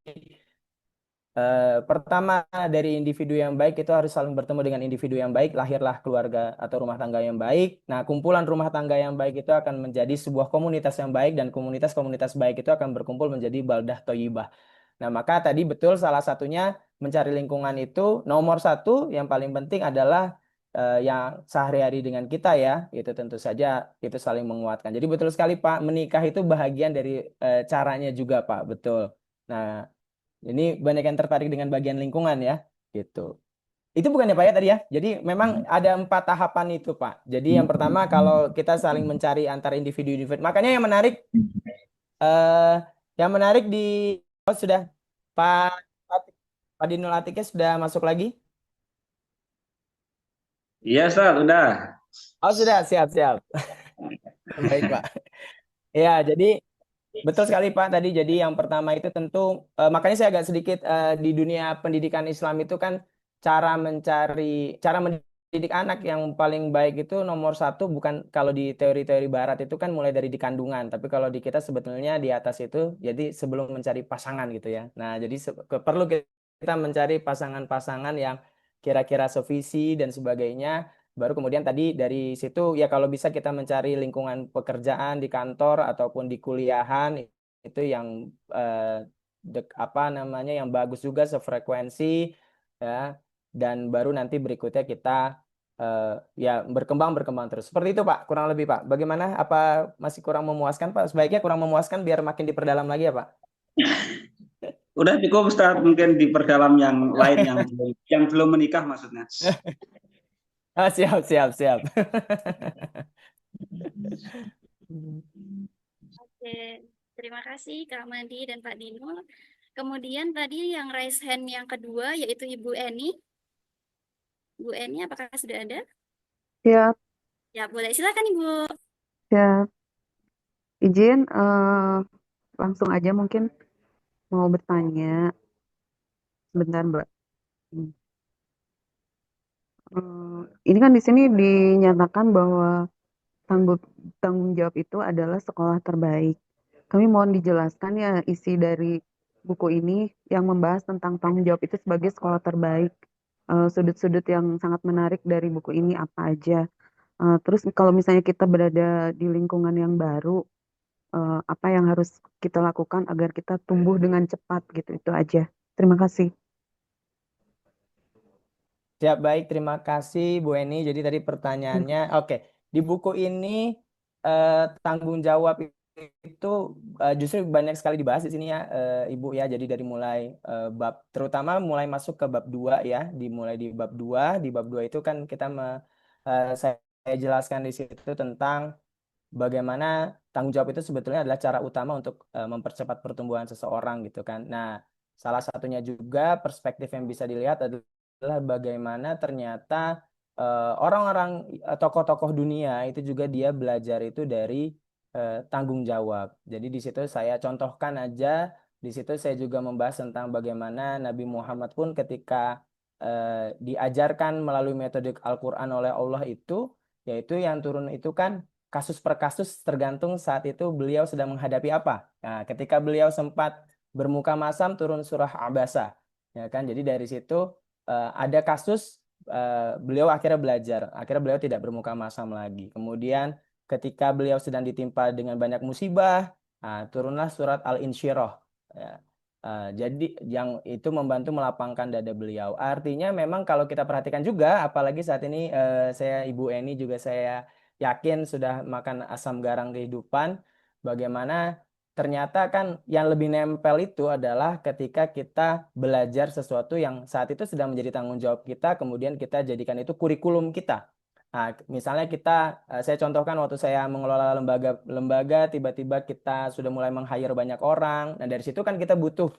pertama dari individu yang baik itu harus saling bertemu dengan individu yang baik, lahirlah keluarga atau rumah tangga yang baik. Nah, kumpulan rumah tangga yang baik itu akan menjadi sebuah komunitas yang baik dan komunitas-komunitas baik itu akan berkumpul menjadi baldah toyibah. Nah, maka tadi betul salah satunya mencari lingkungan itu nomor satu yang paling penting adalah yang sehari-hari dengan kita ya, itu tentu saja itu saling menguatkan. Jadi betul sekali Pak, menikah itu bahagian dari caranya juga Pak, betul. Nah, ini banyak yang tertarik dengan bagian lingkungan ya, gitu. Itu bukannya Pak ya tadi ya. Jadi memang ada 4 tahapan itu Pak. Jadi yang pertama kalau kita saling mencari antar individu-individu. Makanya yang menarik di sudah Pak Dino Latiknya sudah masuk lagi? Iya, Ustaz, udah. Oh sudah, siap. Baik Pak. Ya, jadi betul sekali Pak tadi. Jadi yang pertama itu tentu makanya saya agak sedikit di dunia pendidikan Islam itu kan cara mendidik anak yang paling baik itu nomor satu bukan kalau di teori-teori Barat itu kan mulai dari di kandungan, tapi kalau di kita sebetulnya di atas itu jadi sebelum mencari pasangan gitu ya. Nah jadi perlu kita mencari pasangan-pasangan yang kira-kira sevisi dan sebagainya. Baru kemudian tadi dari situ ya kalau bisa kita mencari lingkungan pekerjaan di kantor ataupun di kuliahan itu yang apa namanya yang bagus juga sefrekuensi ya dan baru nanti berikutnya kita ya berkembang terus. Seperti itu Pak, kurang lebih Pak. Bagaimana? Apa masih kurang memuaskan Pak? Sebaiknya kurang memuaskan biar makin diperdalam lagi ya Pak. Udah cukup Ustaz, mungkin diperdalam yang lain yang belum menikah maksudnya. Siap. Oke, terima kasih Kak Madi dan Pak Dino. Kemudian tadi yang raise hand yang kedua yaitu Ibu Eni. Bu Eni, apakah sudah ada? Ya, Ya, boleh. Silakan Ibu. ya, izin langsung aja mungkin mau bertanya sebentar, Mbak. Ini kan di sini dinyatakan bahwa tanggung jawab itu adalah sekolah terbaik. Kami mohon dijelaskan ya isi dari buku ini yang membahas tentang tanggung jawab itu sebagai sekolah terbaik. Sudut-sudut yang sangat menarik dari buku ini apa aja. Terus kalau misalnya kita berada di lingkungan yang baru, apa yang harus kita lakukan agar kita tumbuh dengan cepat gitu. Itu aja. Terima kasih. Siap, baik. Terima kasih Bu Eni. Jadi tadi pertanyaannya, oke. Di buku ini tanggung jawab itu justru banyak sekali dibahas di sini ya, Ibu ya. Jadi dari mulai bab, terutama mulai masuk ke bab 2 ya. Dimulai di bab 2. Di bab 2 itu kan kita saya jelaskan di situ tentang bagaimana tanggung jawab itu sebetulnya adalah cara utama untuk mempercepat pertumbuhan seseorang gitu kan. Nah, salah satunya juga perspektif yang bisa dilihat adalah bagaimana ternyata orang-orang tokoh-tokoh dunia itu juga dia belajar itu dari tanggung jawab. Jadi di situ saya contohkan aja, di situ saya juga membahas tentang bagaimana Nabi Muhammad pun ketika diajarkan melalui metode Al-Quran oleh Allah itu, yaitu yang turun itu kan kasus per kasus tergantung saat itu beliau sedang menghadapi apa. Nah, ketika beliau sempat bermuka masam turun surah Abasa, ya kan. Jadi dari situ ada kasus beliau akhirnya belajar, akhirnya beliau tidak bermuka masam lagi. Kemudian ketika beliau sedang ditimpa dengan banyak musibah, turunlah surat Al-Insyirah. Ya. Jadi yang itu membantu melapangkan dada beliau. Artinya memang kalau kita perhatikan juga, apalagi saat ini saya Ibu Eni juga saya yakin sudah makan asam garang kehidupan, bagaimana ternyata kan yang lebih nempel itu adalah ketika kita belajar sesuatu yang saat itu sedang menjadi tanggung jawab kita, kemudian kita jadikan itu kurikulum kita. Nah, misalnya saya contohkan waktu saya mengelola lembaga, tiba-tiba kita sudah mulai meng-hire banyak orang. Nah, dari situ kan kita butuh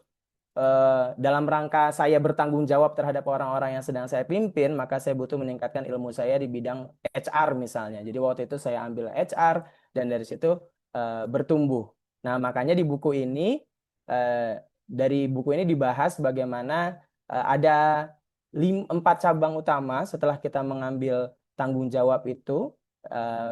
dalam rangka saya bertanggung jawab terhadap orang-orang yang sedang saya pimpin, maka saya butuh meningkatkan ilmu saya di bidang HR misalnya. Jadi waktu itu saya ambil HR dan dari situ bertumbuh. Nah, makanya di buku ini, dari buku ini dibahas bagaimana ada 4 cabang utama setelah kita mengambil tanggung jawab itu,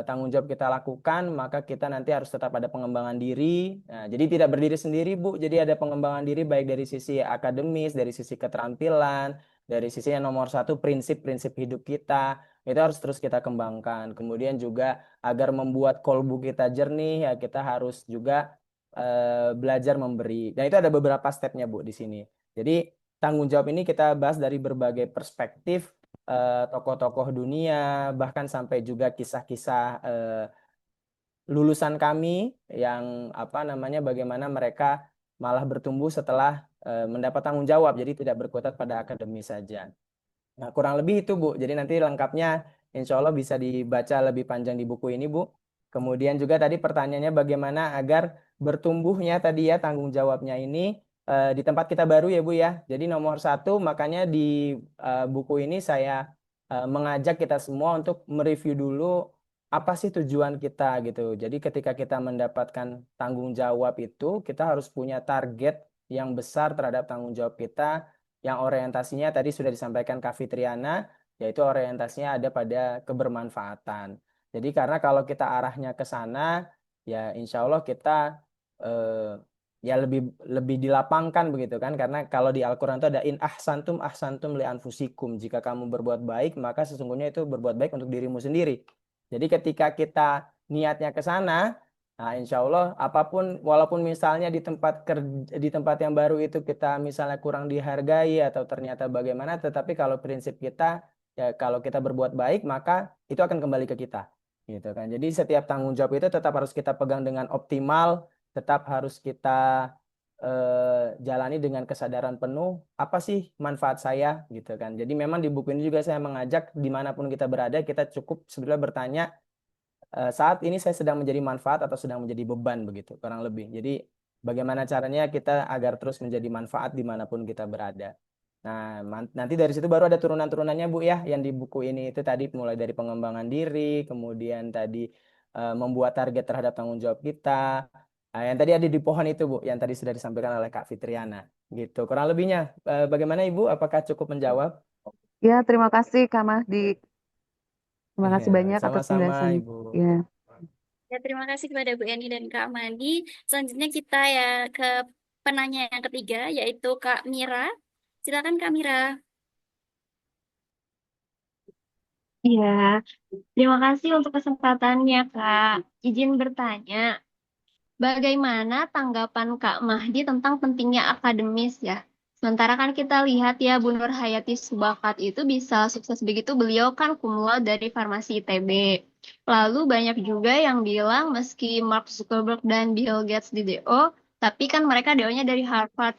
tanggung jawab kita lakukan, maka kita nanti harus tetap ada pengembangan diri. Nah, jadi tidak berdiri sendiri, Bu. Jadi ada pengembangan diri baik dari sisi akademis, dari sisi keterampilan, dari sisi yang nomor satu prinsip-prinsip hidup kita. Itu harus terus kita kembangkan. Kemudian juga agar membuat kolbu kita jernih, ya kita harus juga belajar memberi. Dan itu ada beberapa stepnya, Bu, di sini. Jadi tanggung jawab ini kita bahas dari berbagai perspektif, tokoh-tokoh dunia, bahkan sampai juga kisah-kisah lulusan kami yang bagaimana mereka malah bertumbuh setelah mendapat tanggung jawab, jadi tidak berkutat pada akademis saja. Nah, kurang lebih itu, Bu. Jadi nanti lengkapnya insya Allah bisa dibaca lebih panjang di buku ini, Bu. Kemudian juga tadi pertanyaannya bagaimana agar bertumbuhnya tadi ya tanggung jawabnya ini di tempat kita baru ya, Bu ya. Jadi nomor satu, makanya di buku ini saya mengajak kita semua untuk mereview dulu apa sih tujuan kita gitu. Jadi ketika kita mendapatkan tanggung jawab itu, kita harus punya target yang besar terhadap tanggung jawab kita, yang orientasinya tadi sudah disampaikan Kak Fitriana, yaitu orientasinya ada pada kebermanfaatan. Jadi karena kalau kita arahnya ke sana, ya insya Allah kita ya lebih dilapangkan begitu kan. Karena kalau di Al-Quran itu ada in ahsantum li anfusikum. Jika kamu berbuat baik, maka sesungguhnya itu berbuat baik untuk dirimu sendiri. Jadi ketika kita niatnya ke sana, nah, insya Allah apapun, walaupun misalnya di tempat yang baru itu kita misalnya kurang dihargai atau ternyata bagaimana, tetapi kalau prinsip kita ya kalau kita berbuat baik maka itu akan kembali ke kita, gitu kan. Jadi setiap tanggung jawab itu tetap harus kita pegang dengan optimal, tetap harus kita jalani dengan kesadaran penuh. Apa sih manfaat saya, gitu kan. Jadi memang di buku ini juga saya mengajak dimanapun kita berada, kita cukup sebenarnya bertanya, saat ini saya sedang menjadi manfaat atau sedang menjadi beban begitu kurang lebih. Jadi bagaimana caranya kita agar terus menjadi manfaat dimanapun kita berada. Nah, nanti dari situ baru ada turunan-turunannya, Bu ya, yang di buku ini itu tadi mulai dari pengembangan diri, kemudian tadi membuat target terhadap tanggung jawab kita. Nah, yang tadi ada di pohon itu, Bu, yang tadi sudah disampaikan oleh Kak Fitriana. Gitu. Kurang lebihnya bagaimana Ibu? Apakah cukup menjawab? Ya, terima kasih Kak Mahdi. Terima kasih banyak atas Sama-sama, penjelasan. Ibu. Ya. Ya, terima kasih kepada Bu Eni dan Kak Mandi. Selanjutnya kita ya ke penanya yang ketiga, yaitu Kak Mira. Silakan Kak Mira. Iya, terima kasih untuk kesempatannya, Kak. Izin bertanya, bagaimana tanggapan Kak Mahdi tentang pentingnya akademis ya? Sementara kan kita lihat ya, Bu Nur Hayati Subakat itu bisa sukses begitu, beliau kan cum laude dari Farmasi ITB. Lalu banyak juga yang bilang meski Mark Zuckerberg dan Bill Gates di DO, tapi kan mereka DO-nya dari Harvard.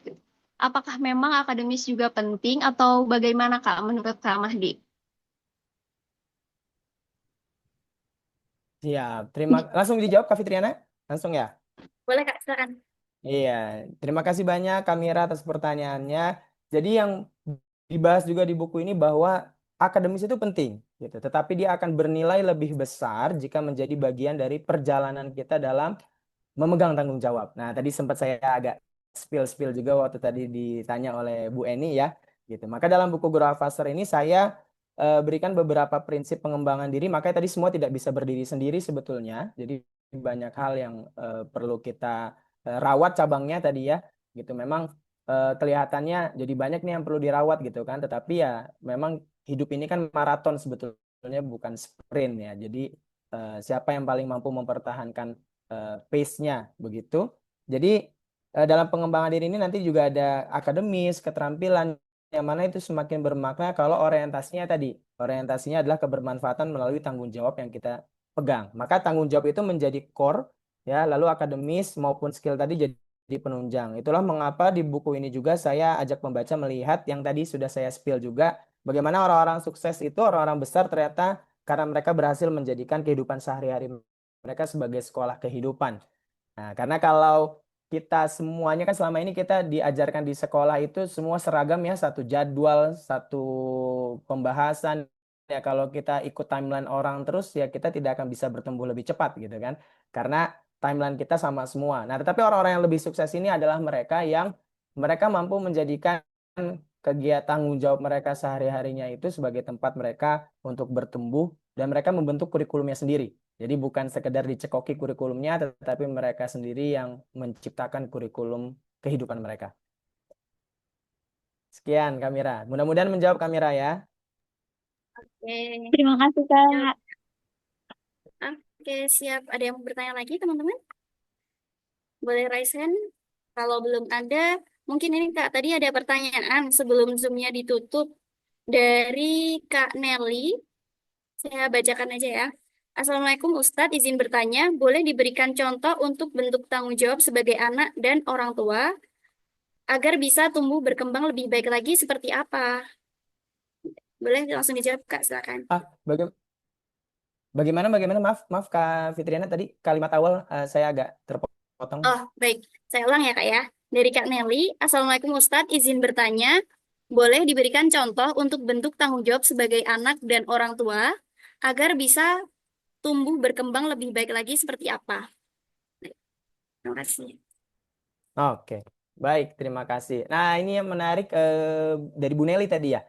Apakah memang akademis juga penting atau bagaimana Kak menurut Kak Mahdi? Siap. Langsung dijawab Kak Fitriana? Langsung ya? Boleh Kak, silakan. Iya, terima kasih banyak Kamira atas pertanyaannya. Jadi yang dibahas juga di buku ini bahwa akademis itu penting, gitu. Tetapi dia akan bernilai lebih besar jika menjadi bagian dari perjalanan kita dalam memegang tanggung jawab. Nah, tadi sempat saya agak spill juga waktu tadi ditanya oleh Bu Eni ya, gitu. Maka dalam buku Grow Up Faster ini saya berikan beberapa prinsip pengembangan diri. Makanya tadi semua tidak bisa berdiri sendiri sebetulnya. Jadi banyak hal yang perlu kita rawat cabangnya tadi ya, gitu. Memang kelihatannya jadi banyak nih yang perlu dirawat gitu kan. Tetapi ya memang hidup ini kan maraton sebetulnya bukan sprint ya. Jadi siapa yang paling mampu mempertahankan pace-nya begitu. Jadi dalam pengembangan diri ini nanti juga ada akademis, keterampilan yang mana itu semakin bermakna kalau orientasinya adalah kebermanfaatan melalui tanggung jawab yang kita pegang. Maka tanggung jawab itu menjadi core ya, lalu akademis maupun skill tadi jadi penunjang. Itulah mengapa di buku ini juga saya ajak pembaca melihat yang tadi sudah saya spill juga, bagaimana orang-orang sukses itu, orang-orang besar ternyata karena mereka berhasil menjadikan kehidupan sehari-hari mereka sebagai sekolah kehidupan. Nah, karena kalau kita semuanya kan selama ini kita diajarkan di sekolah itu semua seragam ya, satu jadwal, satu pembahasan. Ya kalau kita ikut timeline orang terus ya kita tidak akan bisa bertumbuh lebih cepat gitu kan. Karena timeline kita sama semua. Nah, tetapi orang-orang yang lebih sukses ini adalah mereka yang mereka mampu menjadikan kegiatan tanggung jawab mereka sehari-harinya itu sebagai tempat mereka untuk bertumbuh dan mereka membentuk kurikulumnya sendiri. Jadi bukan sekedar dicekoki kurikulumnya, tetapi mereka sendiri yang menciptakan kurikulum kehidupan mereka. Sekian Kamira. Mudah-mudahan menjawab Kamira ya. Oke, Terima kasih, Kak. oke, siap. Ada yang mau bertanya lagi, teman-teman? Boleh raise hand? Kalau belum ada, mungkin ini Kak, tadi ada pertanyaan sebelum Zoom-nya ditutup dari Kak Nelly. Saya bacakan aja ya. Assalamualaikum Ustadz, izin bertanya, boleh diberikan contoh untuk bentuk tanggung jawab sebagai anak dan orang tua agar bisa tumbuh berkembang lebih baik lagi seperti apa? Boleh langsung dijawab Kak, silakan. Bagaimana? Maaf Kak Fitriana tadi kalimat awal saya agak terpotong. Oh, baik. Saya ulang ya Kak ya. Dari Kak Nelly, Assalamualaikum Ustadz, izin bertanya, boleh diberikan contoh untuk bentuk tanggung jawab sebagai anak dan orang tua agar bisa tumbuh berkembang lebih baik lagi seperti apa? Terima kasih. Oke, baik, terima kasih. Nah, ini yang menarik dari Bu Nelly tadi ya.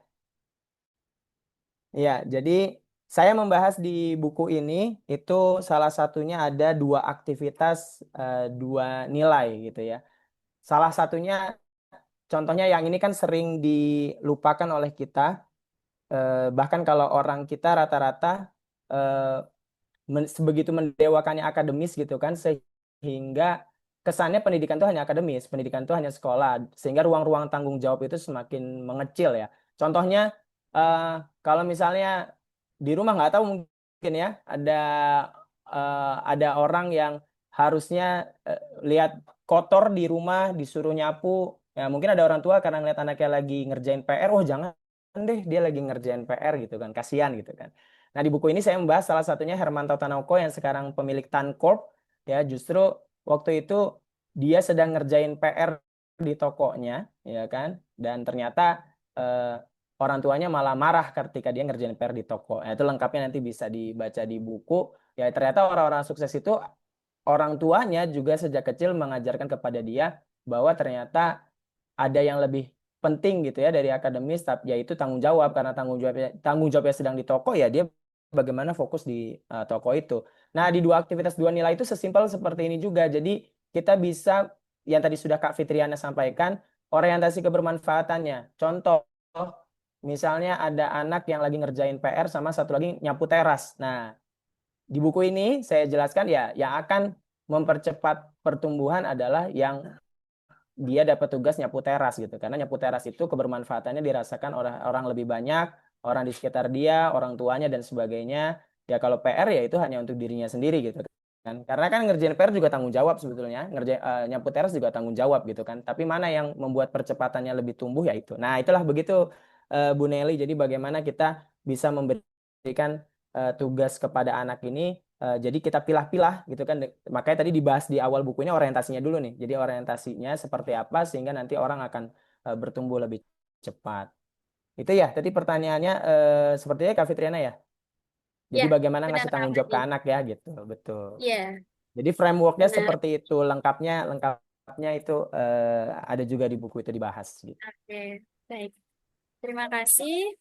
Ya, jadi saya membahas di buku ini itu salah satunya ada dua aktivitas, dua nilai gitu ya. Salah satunya, contohnya yang ini kan sering dilupakan oleh kita, bahkan kalau orang kita rata-rata sebegitu mendewakannya akademis gitu kan, sehingga kesannya pendidikan itu hanya akademis, pendidikan itu hanya sekolah, sehingga ruang-ruang tanggung jawab itu semakin mengecil ya. Contohnya kalau misalnya di rumah nggak tahu mungkin ya ada orang yang harusnya lihat kotor di rumah disuruh nyapu, ya mungkin ada orang tua karena ngeliat anaknya lagi ngerjain PR, oh jangan deh dia lagi ngerjain PR gitu kan, kasihan gitu kan. Nah, di buku ini saya membahas salah satunya Hermanto Tanoko yang sekarang pemilik Tancorp. Ya, justru waktu itu dia sedang ngerjain PR di tokonya, ya kan? Dan ternyata orang tuanya malah marah ketika dia ngerjain PR di toko. Nah, itu lengkapnya nanti bisa dibaca di buku. Ya, ternyata orang-orang sukses itu orang tuanya juga sejak kecil mengajarkan kepada dia bahwa ternyata ada yang lebih penting gitu ya dari akademis, yaitu tanggung jawab, karena tanggung jawabnya sedang di toko ya dia bagaimana fokus di toko itu. Nah, di dua aktivitas dua nilai itu sesimpel seperti ini juga. Jadi kita bisa yang tadi sudah Kak Fitriana sampaikan, orientasi kebermanfaatannya. Contoh, misalnya ada anak yang lagi ngerjain PR sama satu lagi nyapu teras. Nah, di buku ini saya jelaskan ya yang akan mempercepat pertumbuhan adalah yang dia dapat tugas nyapu teras gitu. Karena nyapu teras itu kebermanfaatannya dirasakan orang lebih banyak, orang di sekitar dia, orang tuanya dan sebagainya. Ya kalau PR ya itu hanya untuk dirinya sendiri gitu kan. Karena kan ngerjain PR juga tanggung jawab sebetulnya. Nyapu teras juga tanggung jawab gitu kan. Tapi mana yang membuat percepatannya lebih tumbuh ya itu. Nah, itulah begitu Bu Nelly. Jadi bagaimana kita bisa memberikan tugas kepada anak ini Jadi kita pilah-pilah gitu kan. Makanya tadi dibahas di awal bukunya orientasinya dulu nih. Jadi orientasinya seperti apa sehingga nanti orang akan bertumbuh lebih cepat. Itu ya, tadi pertanyaannya sepertinya Kak Fitriana ya. Jadi Ya, bagaimana benar ngasih Kak tanggung jawab ke Mahdi. anak ya gitu, betul. Ya, Jadi frameworknya benar. seperti itu, lengkapnya itu ada juga di buku itu dibahas gitu. Oke, baik. Terima kasih.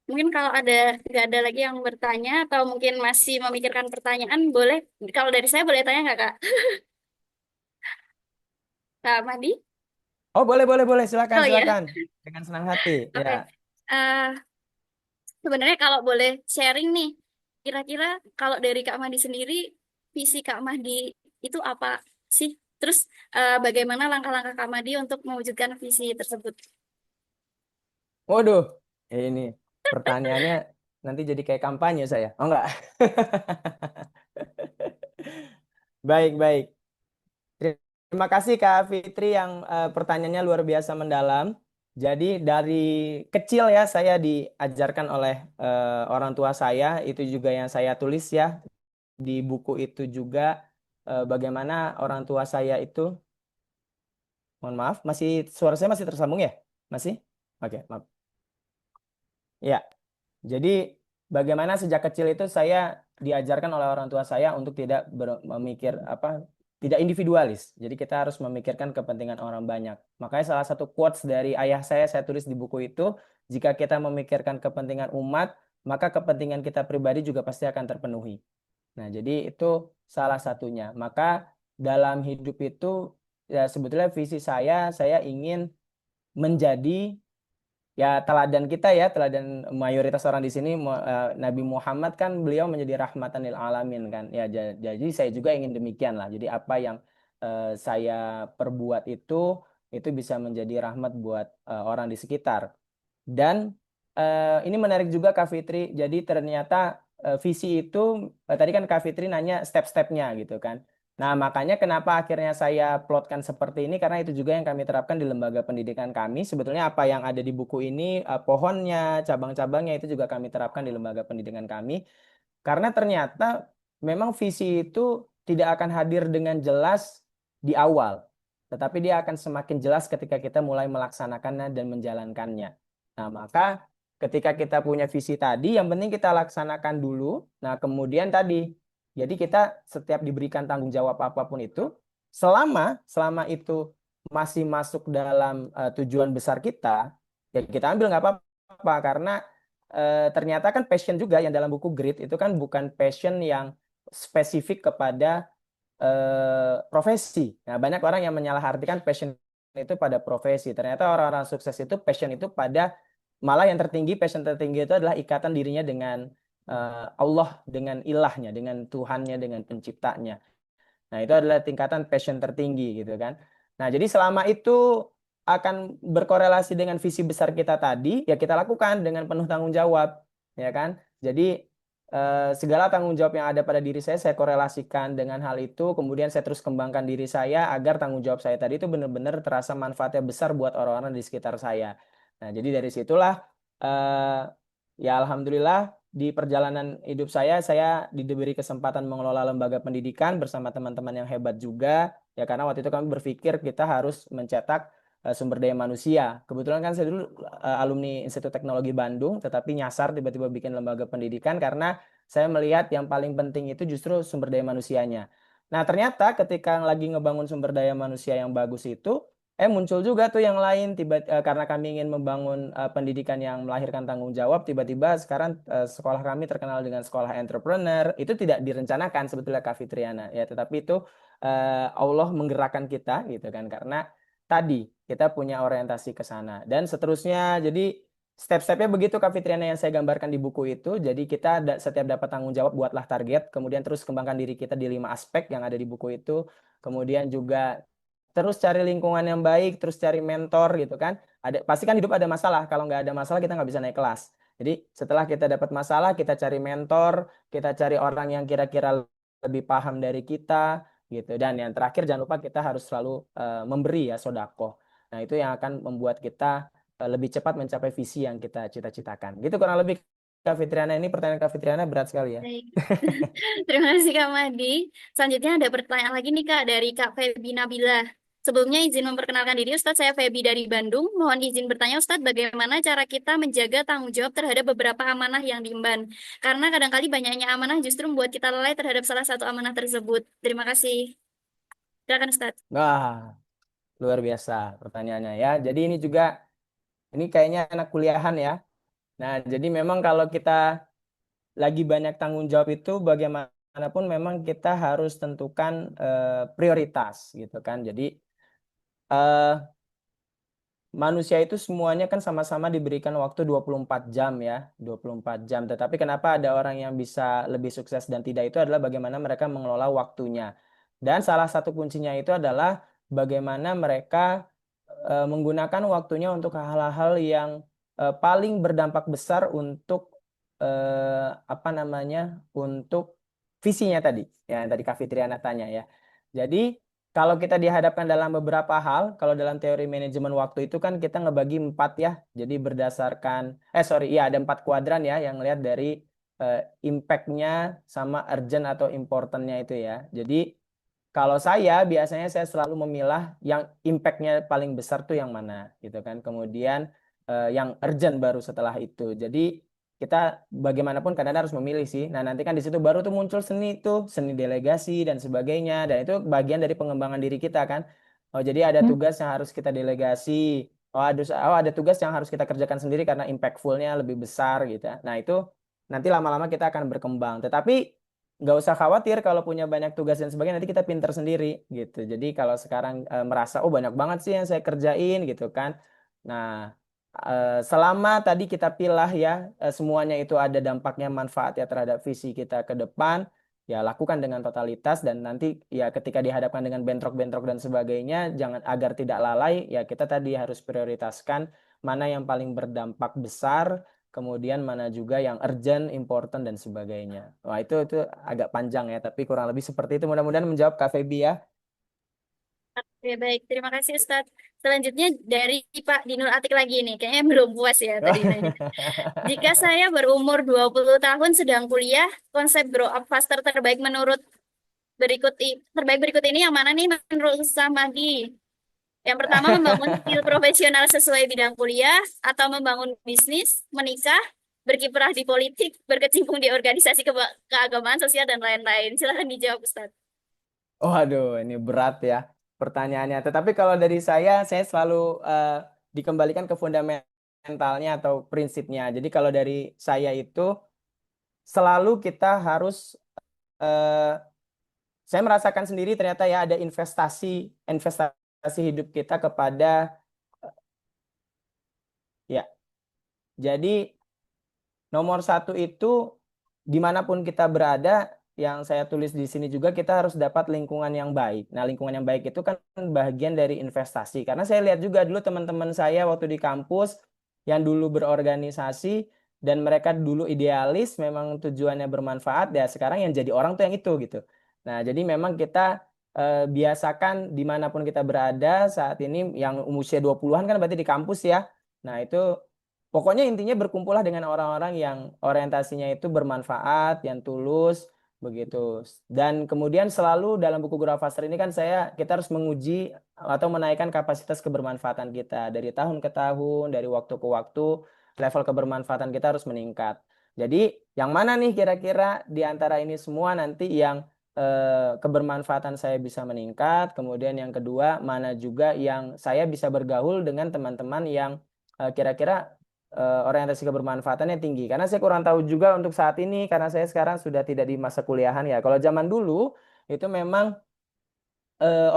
Mungkin kalau nggak ada lagi yang bertanya atau mungkin masih memikirkan pertanyaan, boleh. Kalau dari saya boleh tanya nggak Kak? Kak Mahdi? Oh boleh silakan Oh iya, silakan dengan senang hati ya. oke. Eh, Sebenarnya kalau boleh sharing nih, kira-kira kalau dari Kak Mahdi sendiri, visi Kak Mahdi itu apa sih? Terus bagaimana langkah-langkah Kak Mahdi untuk mewujudkan visi tersebut? Waduh, ini pertanyaannya nanti jadi kayak kampanye saya. Oh enggak. Baik. Terima kasih Kak Fitri yang pertanyaannya luar biasa mendalam. Jadi dari kecil ya saya diajarkan oleh orang tua saya, itu juga yang saya tulis ya di buku itu juga bagaimana orang tua saya itu, mohon maaf, suara saya masih tersambung ya? Masih? Oke, maaf. Ya, jadi bagaimana sejak kecil itu saya diajarkan oleh orang tua saya untuk tidak memikir tidak individualis. Jadi kita harus memikirkan kepentingan orang banyak. Makanya salah satu quotes dari ayah saya tulis di buku itu, jika kita memikirkan kepentingan umat, maka kepentingan kita pribadi juga pasti akan terpenuhi. Nah, jadi itu salah satunya. Maka dalam hidup itu ya sebetulnya visi saya ingin menjadi ya teladan kita ya, teladan mayoritas orang di sini. Nabi Muhammad kan beliau menjadi rahmatan lil alamin kan. Ya jadi saya juga ingin demikian lah. Jadi apa yang saya perbuat itu bisa menjadi rahmat buat orang di sekitar. Dan ini menarik juga Kak Fitri. Jadi ternyata visi itu tadi kan Kak Fitri nanya step-stepnya gitu kan. Nah, makanya kenapa akhirnya saya plotkan seperti ini, karena itu juga yang kami terapkan di lembaga pendidikan kami. Sebetulnya apa yang ada di buku ini, pohonnya, cabang-cabangnya itu juga kami terapkan di lembaga pendidikan kami. Karena ternyata memang visi itu tidak akan hadir dengan jelas di awal, tetapi dia akan semakin jelas ketika kita mulai melaksanakannya dan menjalankannya. Nah, maka ketika kita punya visi tadi, yang penting kita laksanakan dulu. Nah, kemudian tadi, jadi kita setiap diberikan tanggung jawab apapun itu, selama itu masih masuk dalam tujuan besar kita, ya kita ambil nggak apa-apa. Karena ternyata kan passion juga yang dalam buku Grit itu kan bukan passion yang spesifik kepada profesi. Nah, banyak orang yang menyalahartikan passion itu pada profesi. Ternyata orang-orang sukses itu passion itu pada malah yang tertinggi, passion tertinggi itu adalah ikatan dirinya dengan Allah, dengan ilahnya, dengan Tuhannya, dengan penciptanya. Nah, itu adalah tingkatan passion tertinggi gitu kan. Nah, jadi selama itu akan berkorelasi dengan visi besar kita tadi, ya kita lakukan dengan penuh tanggung jawab, ya kan? Jadi segala tanggung jawab yang ada pada diri saya korelasikan dengan hal itu, kemudian saya terus kembangkan diri saya agar tanggung jawab saya tadi itu benar-benar terasa manfaatnya besar buat orang-orang di sekitar saya. Nah, jadi dari situlah ya alhamdulillah di perjalanan hidup saya diberi kesempatan mengelola lembaga pendidikan bersama teman-teman yang hebat juga, ya karena waktu itu kami berpikir kita harus mencetak sumber daya manusia. Kebetulan kan saya dulu alumni Institut Teknologi Bandung, tetapi nyasar tiba-tiba bikin lembaga pendidikan karena saya melihat yang paling penting itu justru sumber daya manusianya. Nah, ternyata ketika lagi ngebangun sumber daya manusia yang bagus itu, muncul juga tuh yang lain karena kami ingin membangun pendidikan yang melahirkan tanggung jawab, tiba-tiba sekarang sekolah kami terkenal dengan sekolah entrepreneur. Itu tidak direncanakan sebetulnya Kak Fitriana ya, tetapi itu Allah menggerakkan kita gitu kan, karena tadi kita punya orientasi ke sana dan seterusnya. Jadi step-stepnya begitu Kak Fitriana yang saya gambarkan di buku itu. Jadi kita setiap dapat tanggung jawab buatlah target, kemudian terus kembangkan diri kita di 5 aspek yang ada di buku itu. Kemudian juga terus cari lingkungan yang baik, terus cari mentor gitu kan. Pasti kan hidup ada masalah. Kalau nggak ada masalah kita nggak bisa naik kelas. Jadi setelah kita dapat masalah, kita cari mentor, kita cari orang yang kira-kira lebih paham dari kita gitu. Dan yang terakhir jangan lupa kita harus selalu memberi ya, sodako. Nah, itu yang akan membuat kita lebih cepat mencapai visi yang kita cita-citakan. Gitu kurang lebih Kak Fitriana. Ini pertanyaan Kak Fitriana berat sekali ya. Baik. Terima kasih Kak Mahdi. Selanjutnya ada pertanyaan lagi nih Kak dari Kak Febi Nabila. Sebelumnya izin memperkenalkan diri Ustadz, saya Febi dari Bandung. Mohon izin bertanya Ustadz, bagaimana cara kita menjaga tanggung jawab terhadap beberapa amanah yang diemban? Karena kadangkali banyaknya amanah justru membuat kita lalai terhadap salah satu amanah tersebut. Terima kasih. Silakan Ustadz. Wah, luar biasa pertanyaannya ya. Jadi ini kayaknya anak kuliahan ya. Nah, jadi memang kalau kita lagi banyak tanggung jawab itu bagaimanapun memang kita harus tentukan prioritas gitu kan. Jadi eh, manusia itu semuanya kan sama-sama diberikan waktu 24 jam ya, 24 jam. Tetapi kenapa ada orang yang bisa lebih sukses dan tidak, itu adalah bagaimana mereka mengelola waktunya. Dan salah satu kuncinya itu adalah bagaimana mereka menggunakan waktunya untuk hal-hal yang paling berdampak besar untuk apa namanya, untuk visinya tadi, ya yang tadi Kak Fitriana tanya ya. Jadi kalau kita dihadapkan dalam beberapa hal, kalau dalam teori manajemen waktu itu kan kita ngebagi 4 ya. Jadi berdasarkan, ada 4 kuadran ya yang lihat dari impact-nya sama urgent atau important-nya itu ya. Jadi kalau biasanya saya selalu memilah yang impact-nya paling besar tuh yang mana gitu kan. Kemudian yang urgent baru setelah itu. Jadi kita bagaimanapun kadang harus memilih sih. Nah, nanti kan di situ baru tuh muncul seni delegasi dan sebagainya. Dan itu bagian dari pengembangan diri kita kan. Oh, jadi ada tugas yang harus kita delegasi. Ada tugas yang harus kita kerjakan sendiri karena impactful-nya lebih besar gitu. Nah, itu nanti lama-lama kita akan berkembang. Tetapi nggak usah khawatir kalau punya banyak tugas dan sebagainya, nanti kita pinter sendiri gitu. Jadi kalau sekarang merasa banyak banget sih yang saya kerjain gitu kan. Nah, selama tadi kita pilah ya semuanya itu ada dampaknya, manfaatnya terhadap visi kita ke depan, ya lakukan dengan totalitas. Dan nanti ya ketika dihadapkan dengan bentrok-bentrok dan sebagainya, jangan, agar tidak lalai ya, kita tadi harus prioritaskan mana yang paling berdampak besar, kemudian mana juga yang urgent, important dan sebagainya. Wah, itu agak panjang ya, tapi kurang lebih seperti itu. Mudah-mudahan menjawab Kak Febi ya. Oke, baik. Terima kasih Ustadz. Selanjutnya dari Pak Dinul Atik lagi nih. Kayaknya belum puas ya tadi nanya. Jika saya berumur 20 tahun sedang kuliah, konsep grow up faster terbaik berikut ini yang mana nih menurut Ustaz Mahdi? Yang pertama, membangun skill profesional sesuai bidang kuliah, atau membangun bisnis, menikah, berkiprah di politik, berkecimpung di organisasi keagamaan, sosial, dan lain-lain. Silahkan dijawab, Ustaz. Waduh, ini berat ya pertanyaannya. Tetapi kalau dari saya selalu dikembalikan ke fundamentalnya atau prinsipnya. Jadi kalau dari saya itu selalu kita harus saya merasakan sendiri ternyata ya ada investasi hidup kita kepada ya. Jadi nomor satu itu dimanapun kita berada, yang saya tulis di sini juga, kita harus dapat lingkungan yang baik. Nah, lingkungan yang baik itu kan bagian dari investasi. Karena saya lihat juga dulu teman-teman saya waktu di kampus yang dulu berorganisasi dan mereka dulu idealis, memang tujuannya bermanfaat, ya sekarang yang jadi orang tuh yang itu gitu. Nah, jadi memang kita biasakan dimanapun kita berada saat ini, yang usia 20-an kan berarti di kampus ya. Nah, itu pokoknya intinya berkumpullah dengan orang-orang yang orientasinya itu bermanfaat, yang tulus, begitu. Dan kemudian selalu dalam buku Grow Up Faster ini kan kita harus menguji atau menaikkan kapasitas kebermanfaatan kita dari tahun ke tahun, dari waktu ke waktu, level kebermanfaatan kita harus meningkat. Jadi yang mana nih kira-kira di antara ini semua nanti yang kebermanfaatan saya bisa meningkat, kemudian yang kedua mana juga yang saya bisa bergaul dengan teman-teman yang kira-kira orientasi kebermanfaatannya tinggi. Karena saya kurang tahu juga untuk saat ini, karena saya sekarang sudah tidak di masa kuliahan ya. Kalau zaman dulu itu memang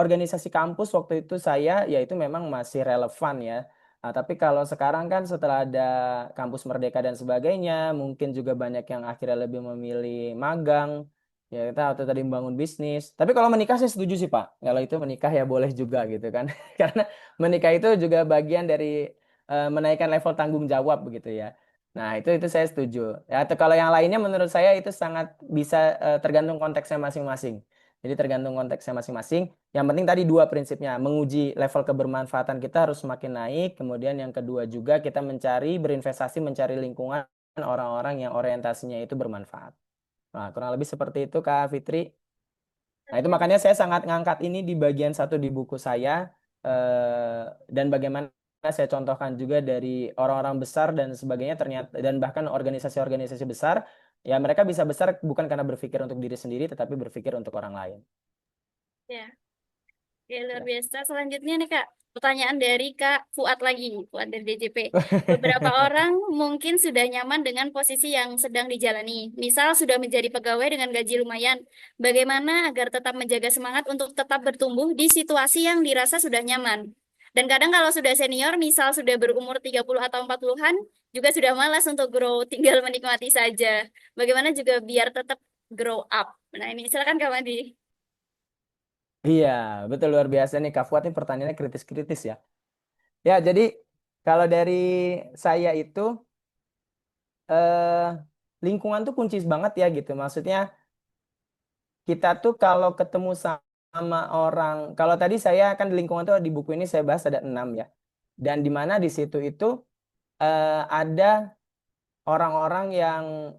organisasi kampus waktu itu ya itu memang masih relevan ya. Nah, tapi kalau sekarang kan setelah ada kampus Merdeka dan sebagainya, mungkin juga banyak yang akhirnya lebih memilih magang. Ya, kita atau tadi membangun bisnis. Tapi kalau menikah saya setuju sih Pak. Kalau itu menikah ya boleh juga gitu kan. Karena menikah itu juga bagian dari menaikkan level tanggung jawab begitu ya. Nah, itu saya setuju. Ya, atau kalau yang lainnya menurut saya itu sangat bisa tergantung konteksnya masing-masing. Jadi tergantung konteksnya masing-masing. Yang penting tadi dua prinsipnya, menguji level kebermanfaatan kita harus semakin naik. Kemudian yang kedua juga kita berinvestasi, mencari lingkungan orang-orang yang orientasinya itu bermanfaat. Nah, kurang lebih seperti itu Kak Fitri. Nah, itu makanya saya sangat ngangkat ini di bagian satu di buku saya, dan bagaimana saya contohkan juga dari orang-orang besar dan sebagainya ternyata, dan bahkan organisasi-organisasi besar, ya mereka bisa besar bukan karena berpikir untuk diri sendiri, tetapi berpikir untuk orang lain. Ya, ya luar Ya. biasa. Selanjutnya nih Kak, pertanyaan dari Kak Fuad lagi, Fuad dari DJP. Beberapa orang mungkin sudah nyaman dengan posisi yang sedang dijalani. Misal sudah menjadi pegawai dengan gaji lumayan. Bagaimana agar tetap menjaga semangat untuk tetap bertumbuh di situasi yang dirasa sudah nyaman? Dan kadang kalau sudah senior, misal sudah berumur 30 atau 40-an, juga sudah malas untuk grow, tinggal menikmati saja. Bagaimana juga biar tetap grow up? Nah ini silakan Kak Madi. Iya, betul luar biasa nih Kak Fuad, ini pertanyaannya kritis-kritis ya. Ya, jadi kalau dari saya itu eh, lingkungan tuh kunci banget ya gitu. Maksudnya kita tuh kalau ketemu sama orang, kalau tadi saya kan di lingkungan tuh di buku ini saya bahas ada 6 ya. Dan di mana di situ itu ada orang-orang yang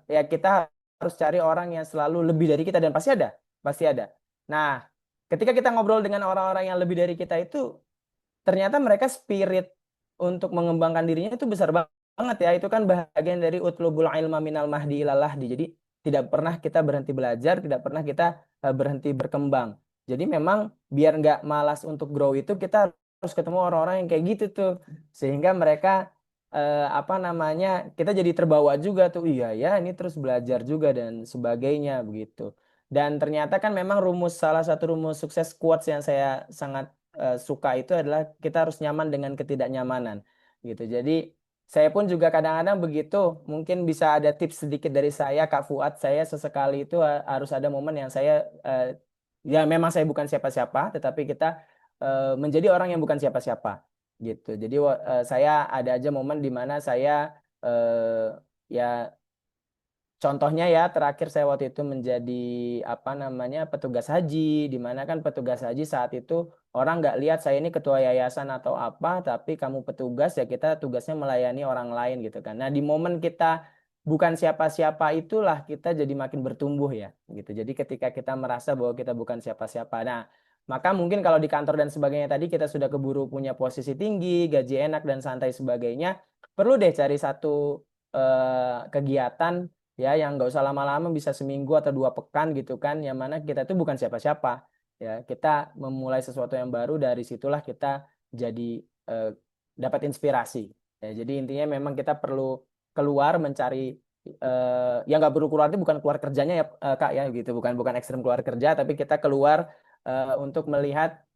ya kita harus cari orang yang selalu lebih dari kita dan pasti ada, pasti ada. Nah, ketika kita ngobrol dengan orang-orang yang lebih dari kita itu ternyata mereka spirit untuk mengembangkan dirinya itu besar banget ya. Itu kan bagian dari utlubul ilma minal mahdi ilal lahdi. Jadi tidak pernah kita berhenti belajar, tidak pernah kita berhenti berkembang. Jadi memang biar nggak malas untuk grow itu kita harus ketemu orang-orang yang kayak gitu tuh. Sehingga mereka apa namanya, kita jadi terbawa juga tuh. Iya ya, ini terus belajar juga dan sebagainya begitu. Dan ternyata kan memang salah satu rumus sukses quotes yang saya sangat suka itu adalah kita harus nyaman dengan ketidaknyamanan gitu. Jadi saya pun juga kadang-kadang begitu. Mungkin bisa ada tips sedikit dari saya Kak Fuad. Saya sesekali itu harus ada momen yang saya ya memang saya bukan siapa-siapa, tetapi kita menjadi orang yang bukan siapa-siapa gitu. Jadi saya ada aja momen di mana saya ya contohnya ya, terakhir saya waktu itu menjadi apa namanya petugas haji, di mana kan petugas haji saat itu orang nggak lihat saya ini ketua yayasan atau apa, tapi kamu petugas ya kita tugasnya melayani orang lain gitu kan. Nah di momen kita bukan siapa-siapa itulah kita jadi makin bertumbuh ya gitu. Jadi ketika kita merasa bahwa kita bukan siapa-siapa, nah maka mungkin kalau di kantor dan sebagainya tadi kita sudah keburu punya posisi tinggi, gaji enak dan santai sebagainya, perlu deh cari satu kegiatan ya yang nggak usah lama-lama, bisa seminggu atau 2 pekan gitu kan, yang mana kita tuh bukan siapa-siapa ya, kita memulai sesuatu yang baru, dari situlah kita jadi eh, dapat inspirasi ya. Jadi intinya memang kita perlu keluar mencari yang nggak perlu keluar itu bukan keluar kerjanya ya Kak ya gitu, bukan bukan ekstrem keluar kerja, tapi kita keluar untuk melihat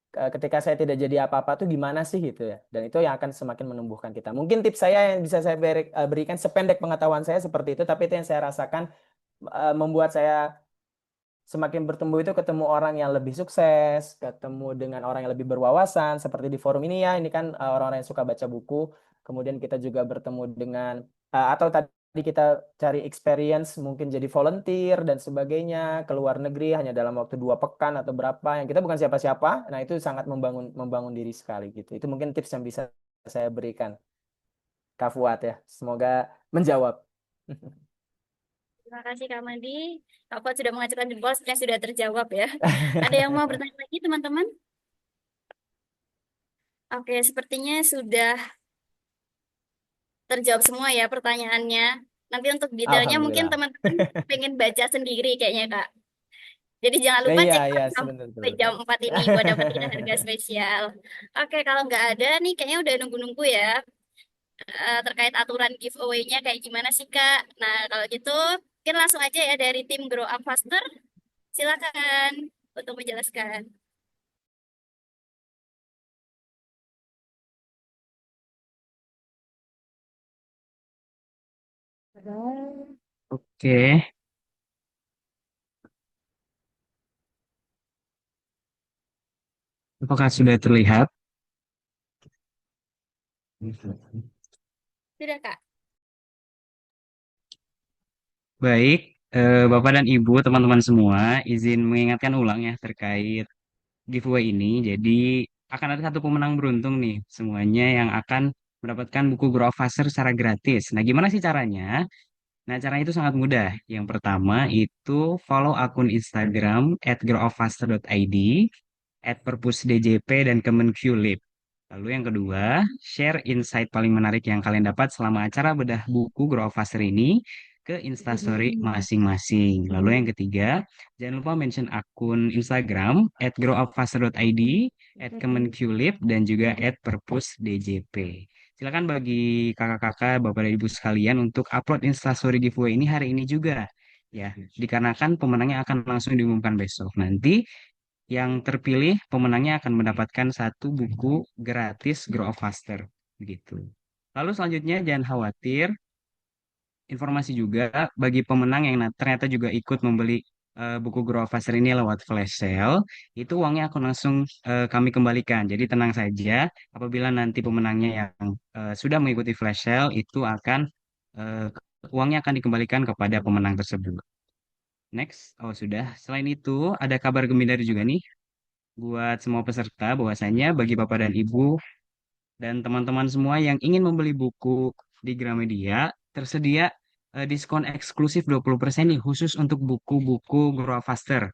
ketika saya tidak jadi apa-apa tuh gimana sih gitu ya. Dan itu yang akan semakin menumbuhkan kita. Mungkin tips saya yang bisa saya berikan sependek pengetahuan saya seperti itu, tapi itu yang saya rasakan membuat saya semakin bertumbuh itu ketemu orang yang lebih sukses, ketemu dengan orang yang lebih berwawasan seperti di forum ini ya. Ini kan orang-orang yang suka baca buku. Kemudian kita juga bertemu dengan atau tadi kita cari experience, mungkin jadi volunteer dan sebagainya, ke luar negeri hanya dalam waktu 2 pekan atau berapa, yang kita bukan siapa-siapa. Nah itu sangat membangun diri sekali gitu. Itu mungkin tips yang bisa saya berikan Kak Fuad ya. Semoga menjawab. Terima kasih Kak Madi. Kak Fuad sudah mengajukan jempol, sebenarnya sudah terjawab ya. Ada yang mau bertanya lagi teman-teman? Oke, sepertinya sudah terjawab semua ya pertanyaannya. Nanti untuk detailnya mungkin Alhamdulillah. teman-teman pengen baca sendiri kayaknya Kak. Jadi jangan lupa Iya, cek iya, out sebentar. sampai jam 4 ini buat dapetin harga spesial. Oke, kalau nggak ada nih kayaknya udah nunggu-nunggu ya terkait aturan giveaway-nya kayak gimana sih Kak. Nah, kalau gitu mungkin langsung aja ya dari tim Grow Up Faster. Silakan untuk menjelaskan. Oke, apakah sudah terlihat? Sudah Kak. Baik, Bapak dan Ibu, teman-teman semua, izin mengingatkan ulang ya terkait giveaway ini. Jadi akan ada satu pemenang beruntung nih, semuanya yang akan mendapatkan buku Grow Faster secara gratis. Nah, gimana sih caranya? Nah, caranya itu sangat mudah. Yang pertama itu follow akun Instagram @growoffaster.id, @perpusdjp, dan Kemenqlib. Lalu yang kedua, share insight paling menarik yang kalian dapat selama acara bedah buku Grow Faster ini ke Instastory masing-masing. Lalu yang ketiga, jangan lupa mention akun Instagram @growoffaster.id, @kemenqlib, dan juga @perpusdjp. Silakan bagi kakak-kakak, bapak dan ibu sekalian untuk upload Instastory giveaway ini hari ini juga. Ya, dikarenakan pemenangnya akan langsung diumumkan besok. Nanti yang terpilih pemenangnya akan mendapatkan satu buku gratis Grow Up Faster. Begitu. Lalu selanjutnya jangan khawatir, informasi juga bagi pemenang yang ternyata juga ikut membeli buku Grow Up Faster ini lewat flash sale, itu uangnya akan langsung kami kembalikan. Jadi tenang saja, apabila nanti pemenangnya yang sudah mengikuti flash sale, itu akan eh, uangnya akan dikembalikan kepada pemenang tersebut. Next, oh sudah. Selain itu, ada kabar gembira juga nih buat semua peserta bahwasanya bagi Bapak dan Ibu dan teman-teman semua yang ingin membeli buku di Gramedia, tersedia diskon eksklusif 20% nih khusus untuk buku-buku Grow Faster.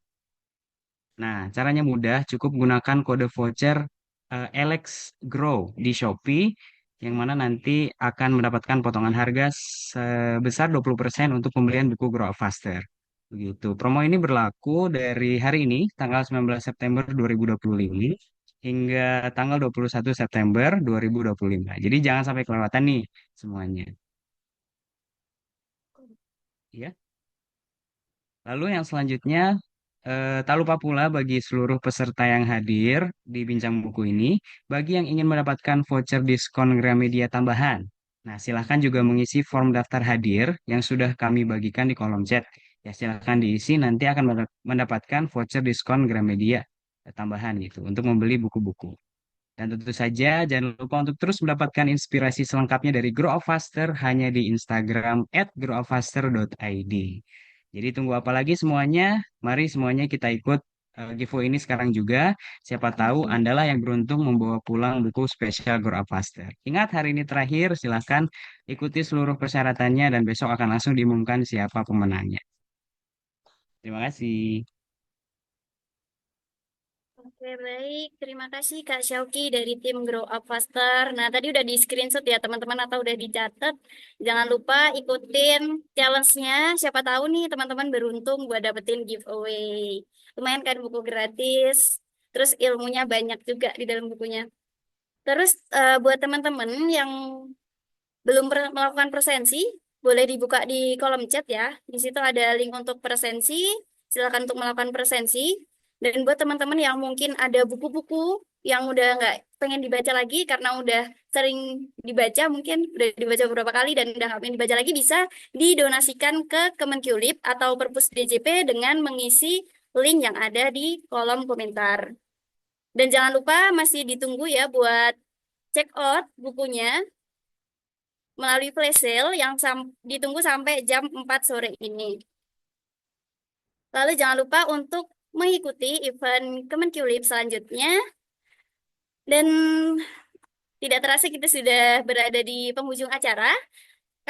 Nah, caranya mudah, cukup gunakan kode voucher Alex Grow di Shopee yang mana nanti akan mendapatkan potongan harga sebesar 20% untuk pembelian buku Grow Faster. Begitu. Promo ini berlaku dari hari ini, tanggal 19 September 2025 hingga tanggal 21 September 2025. Jadi jangan sampai kelewatan nih semuanya. Ya. Lalu yang selanjutnya, tak lupa pula bagi seluruh peserta yang hadir di Bincang Buku ini, bagi yang ingin mendapatkan voucher diskon Gramedia tambahan. Nah, silahkan juga mengisi form daftar hadir yang sudah kami bagikan di kolom chat. Ya, silahkan diisi, nanti akan mendapatkan voucher diskon Gramedia tambahan gitu untuk membeli buku-buku. Dan tentu saja jangan lupa untuk terus mendapatkan inspirasi selengkapnya dari Grow Up Faster hanya di Instagram @growupfaster.id. Jadi tunggu apa lagi semuanya? Mari semuanya kita ikut giveaway ini sekarang juga. Siapa tahu Andalah yang beruntung membawa pulang buku spesial Grow Up Faster. Ingat hari ini terakhir, silahkan ikuti seluruh persyaratannya dan besok akan langsung diumumkan siapa pemenangnya. Terima kasih. Oke, baik. Terima kasih Kak Syauki dari tim Grow Up Faster. Nah, tadi udah di screenshot ya teman-teman atau udah dicatat. Jangan lupa ikutin challenge-nya. Siapa tahu nih teman-teman beruntung buat dapetin giveaway. Lumayan kan buku gratis. Terus ilmunya banyak juga di dalam bukunya. Terus buat teman-teman yang belum melakukan presensi, boleh dibuka di kolom chat ya. Di situ ada link untuk presensi. Silakan untuk melakukan presensi. Dan buat teman-teman yang mungkin ada buku-buku yang udah nggak pengen dibaca lagi karena udah sering dibaca, mungkin udah dibaca beberapa kali dan udah nggak pengen dibaca lagi, bisa didonasikan ke Kemenqlib atau Perpus DJP dengan mengisi link yang ada di kolom komentar. Dan jangan lupa masih ditunggu ya buat check out bukunya melalui flash sale yang ditunggu sampai jam 4 sore ini. Lalu jangan lupa untuk mengikuti event Kemenqlib selanjutnya. Dan tidak terasa kita sudah berada di penghujung acara.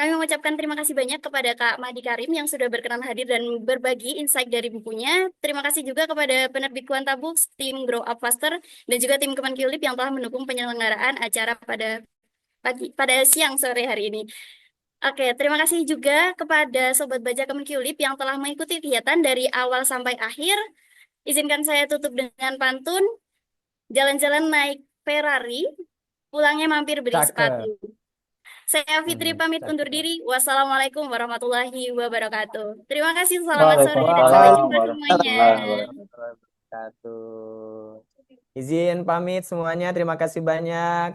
Kami mengucapkan terima kasih banyak kepada Kak Mahdi Karim yang sudah berkenan hadir dan berbagi insight dari bukunya. Terima kasih juga kepada penerbit Quanta Books, tim Grow Up Faster, dan juga tim Kemenqlib yang telah mendukung penyelenggaraan acara pada siang sore hari ini. Oke, terima kasih juga kepada Sobat Baca Kemenqlib yang telah mengikuti kegiatan dari awal sampai akhir. Izinkan saya tutup dengan pantun, jalan-jalan naik Ferrari, pulangnya mampir beli Cakep. sepatu. Saya Fitri pamit undur Cakep. diri. Wassalamualaikum warahmatullahi wabarakatuh. Terima kasih, selamat sore dan sampai Waalaikumsalam jumpa semuanya. warahmatullahi wabarakatuh. Izin pamit semuanya. Terima kasih banyak.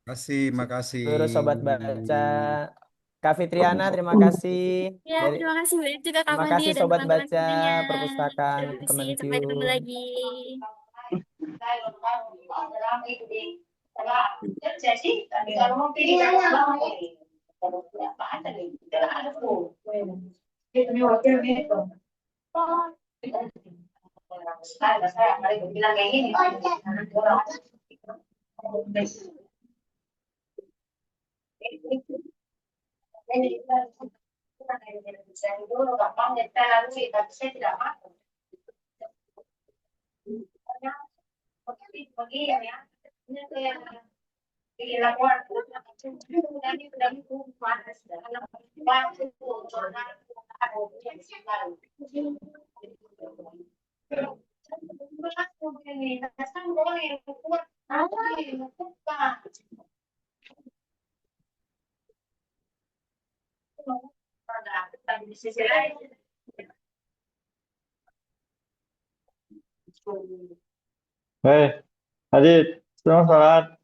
Makasih. Seluruh sobat baca. Kak Fitriana, terima kasih. Ya, terima kasih banyak juga Kak Terima Mahdi kasih dan sobat teman-teman baca semuanya. perpustakaan Terima kasih, Kemenq. sampai ketemu lagi. Hei, Adit, selamat sholat.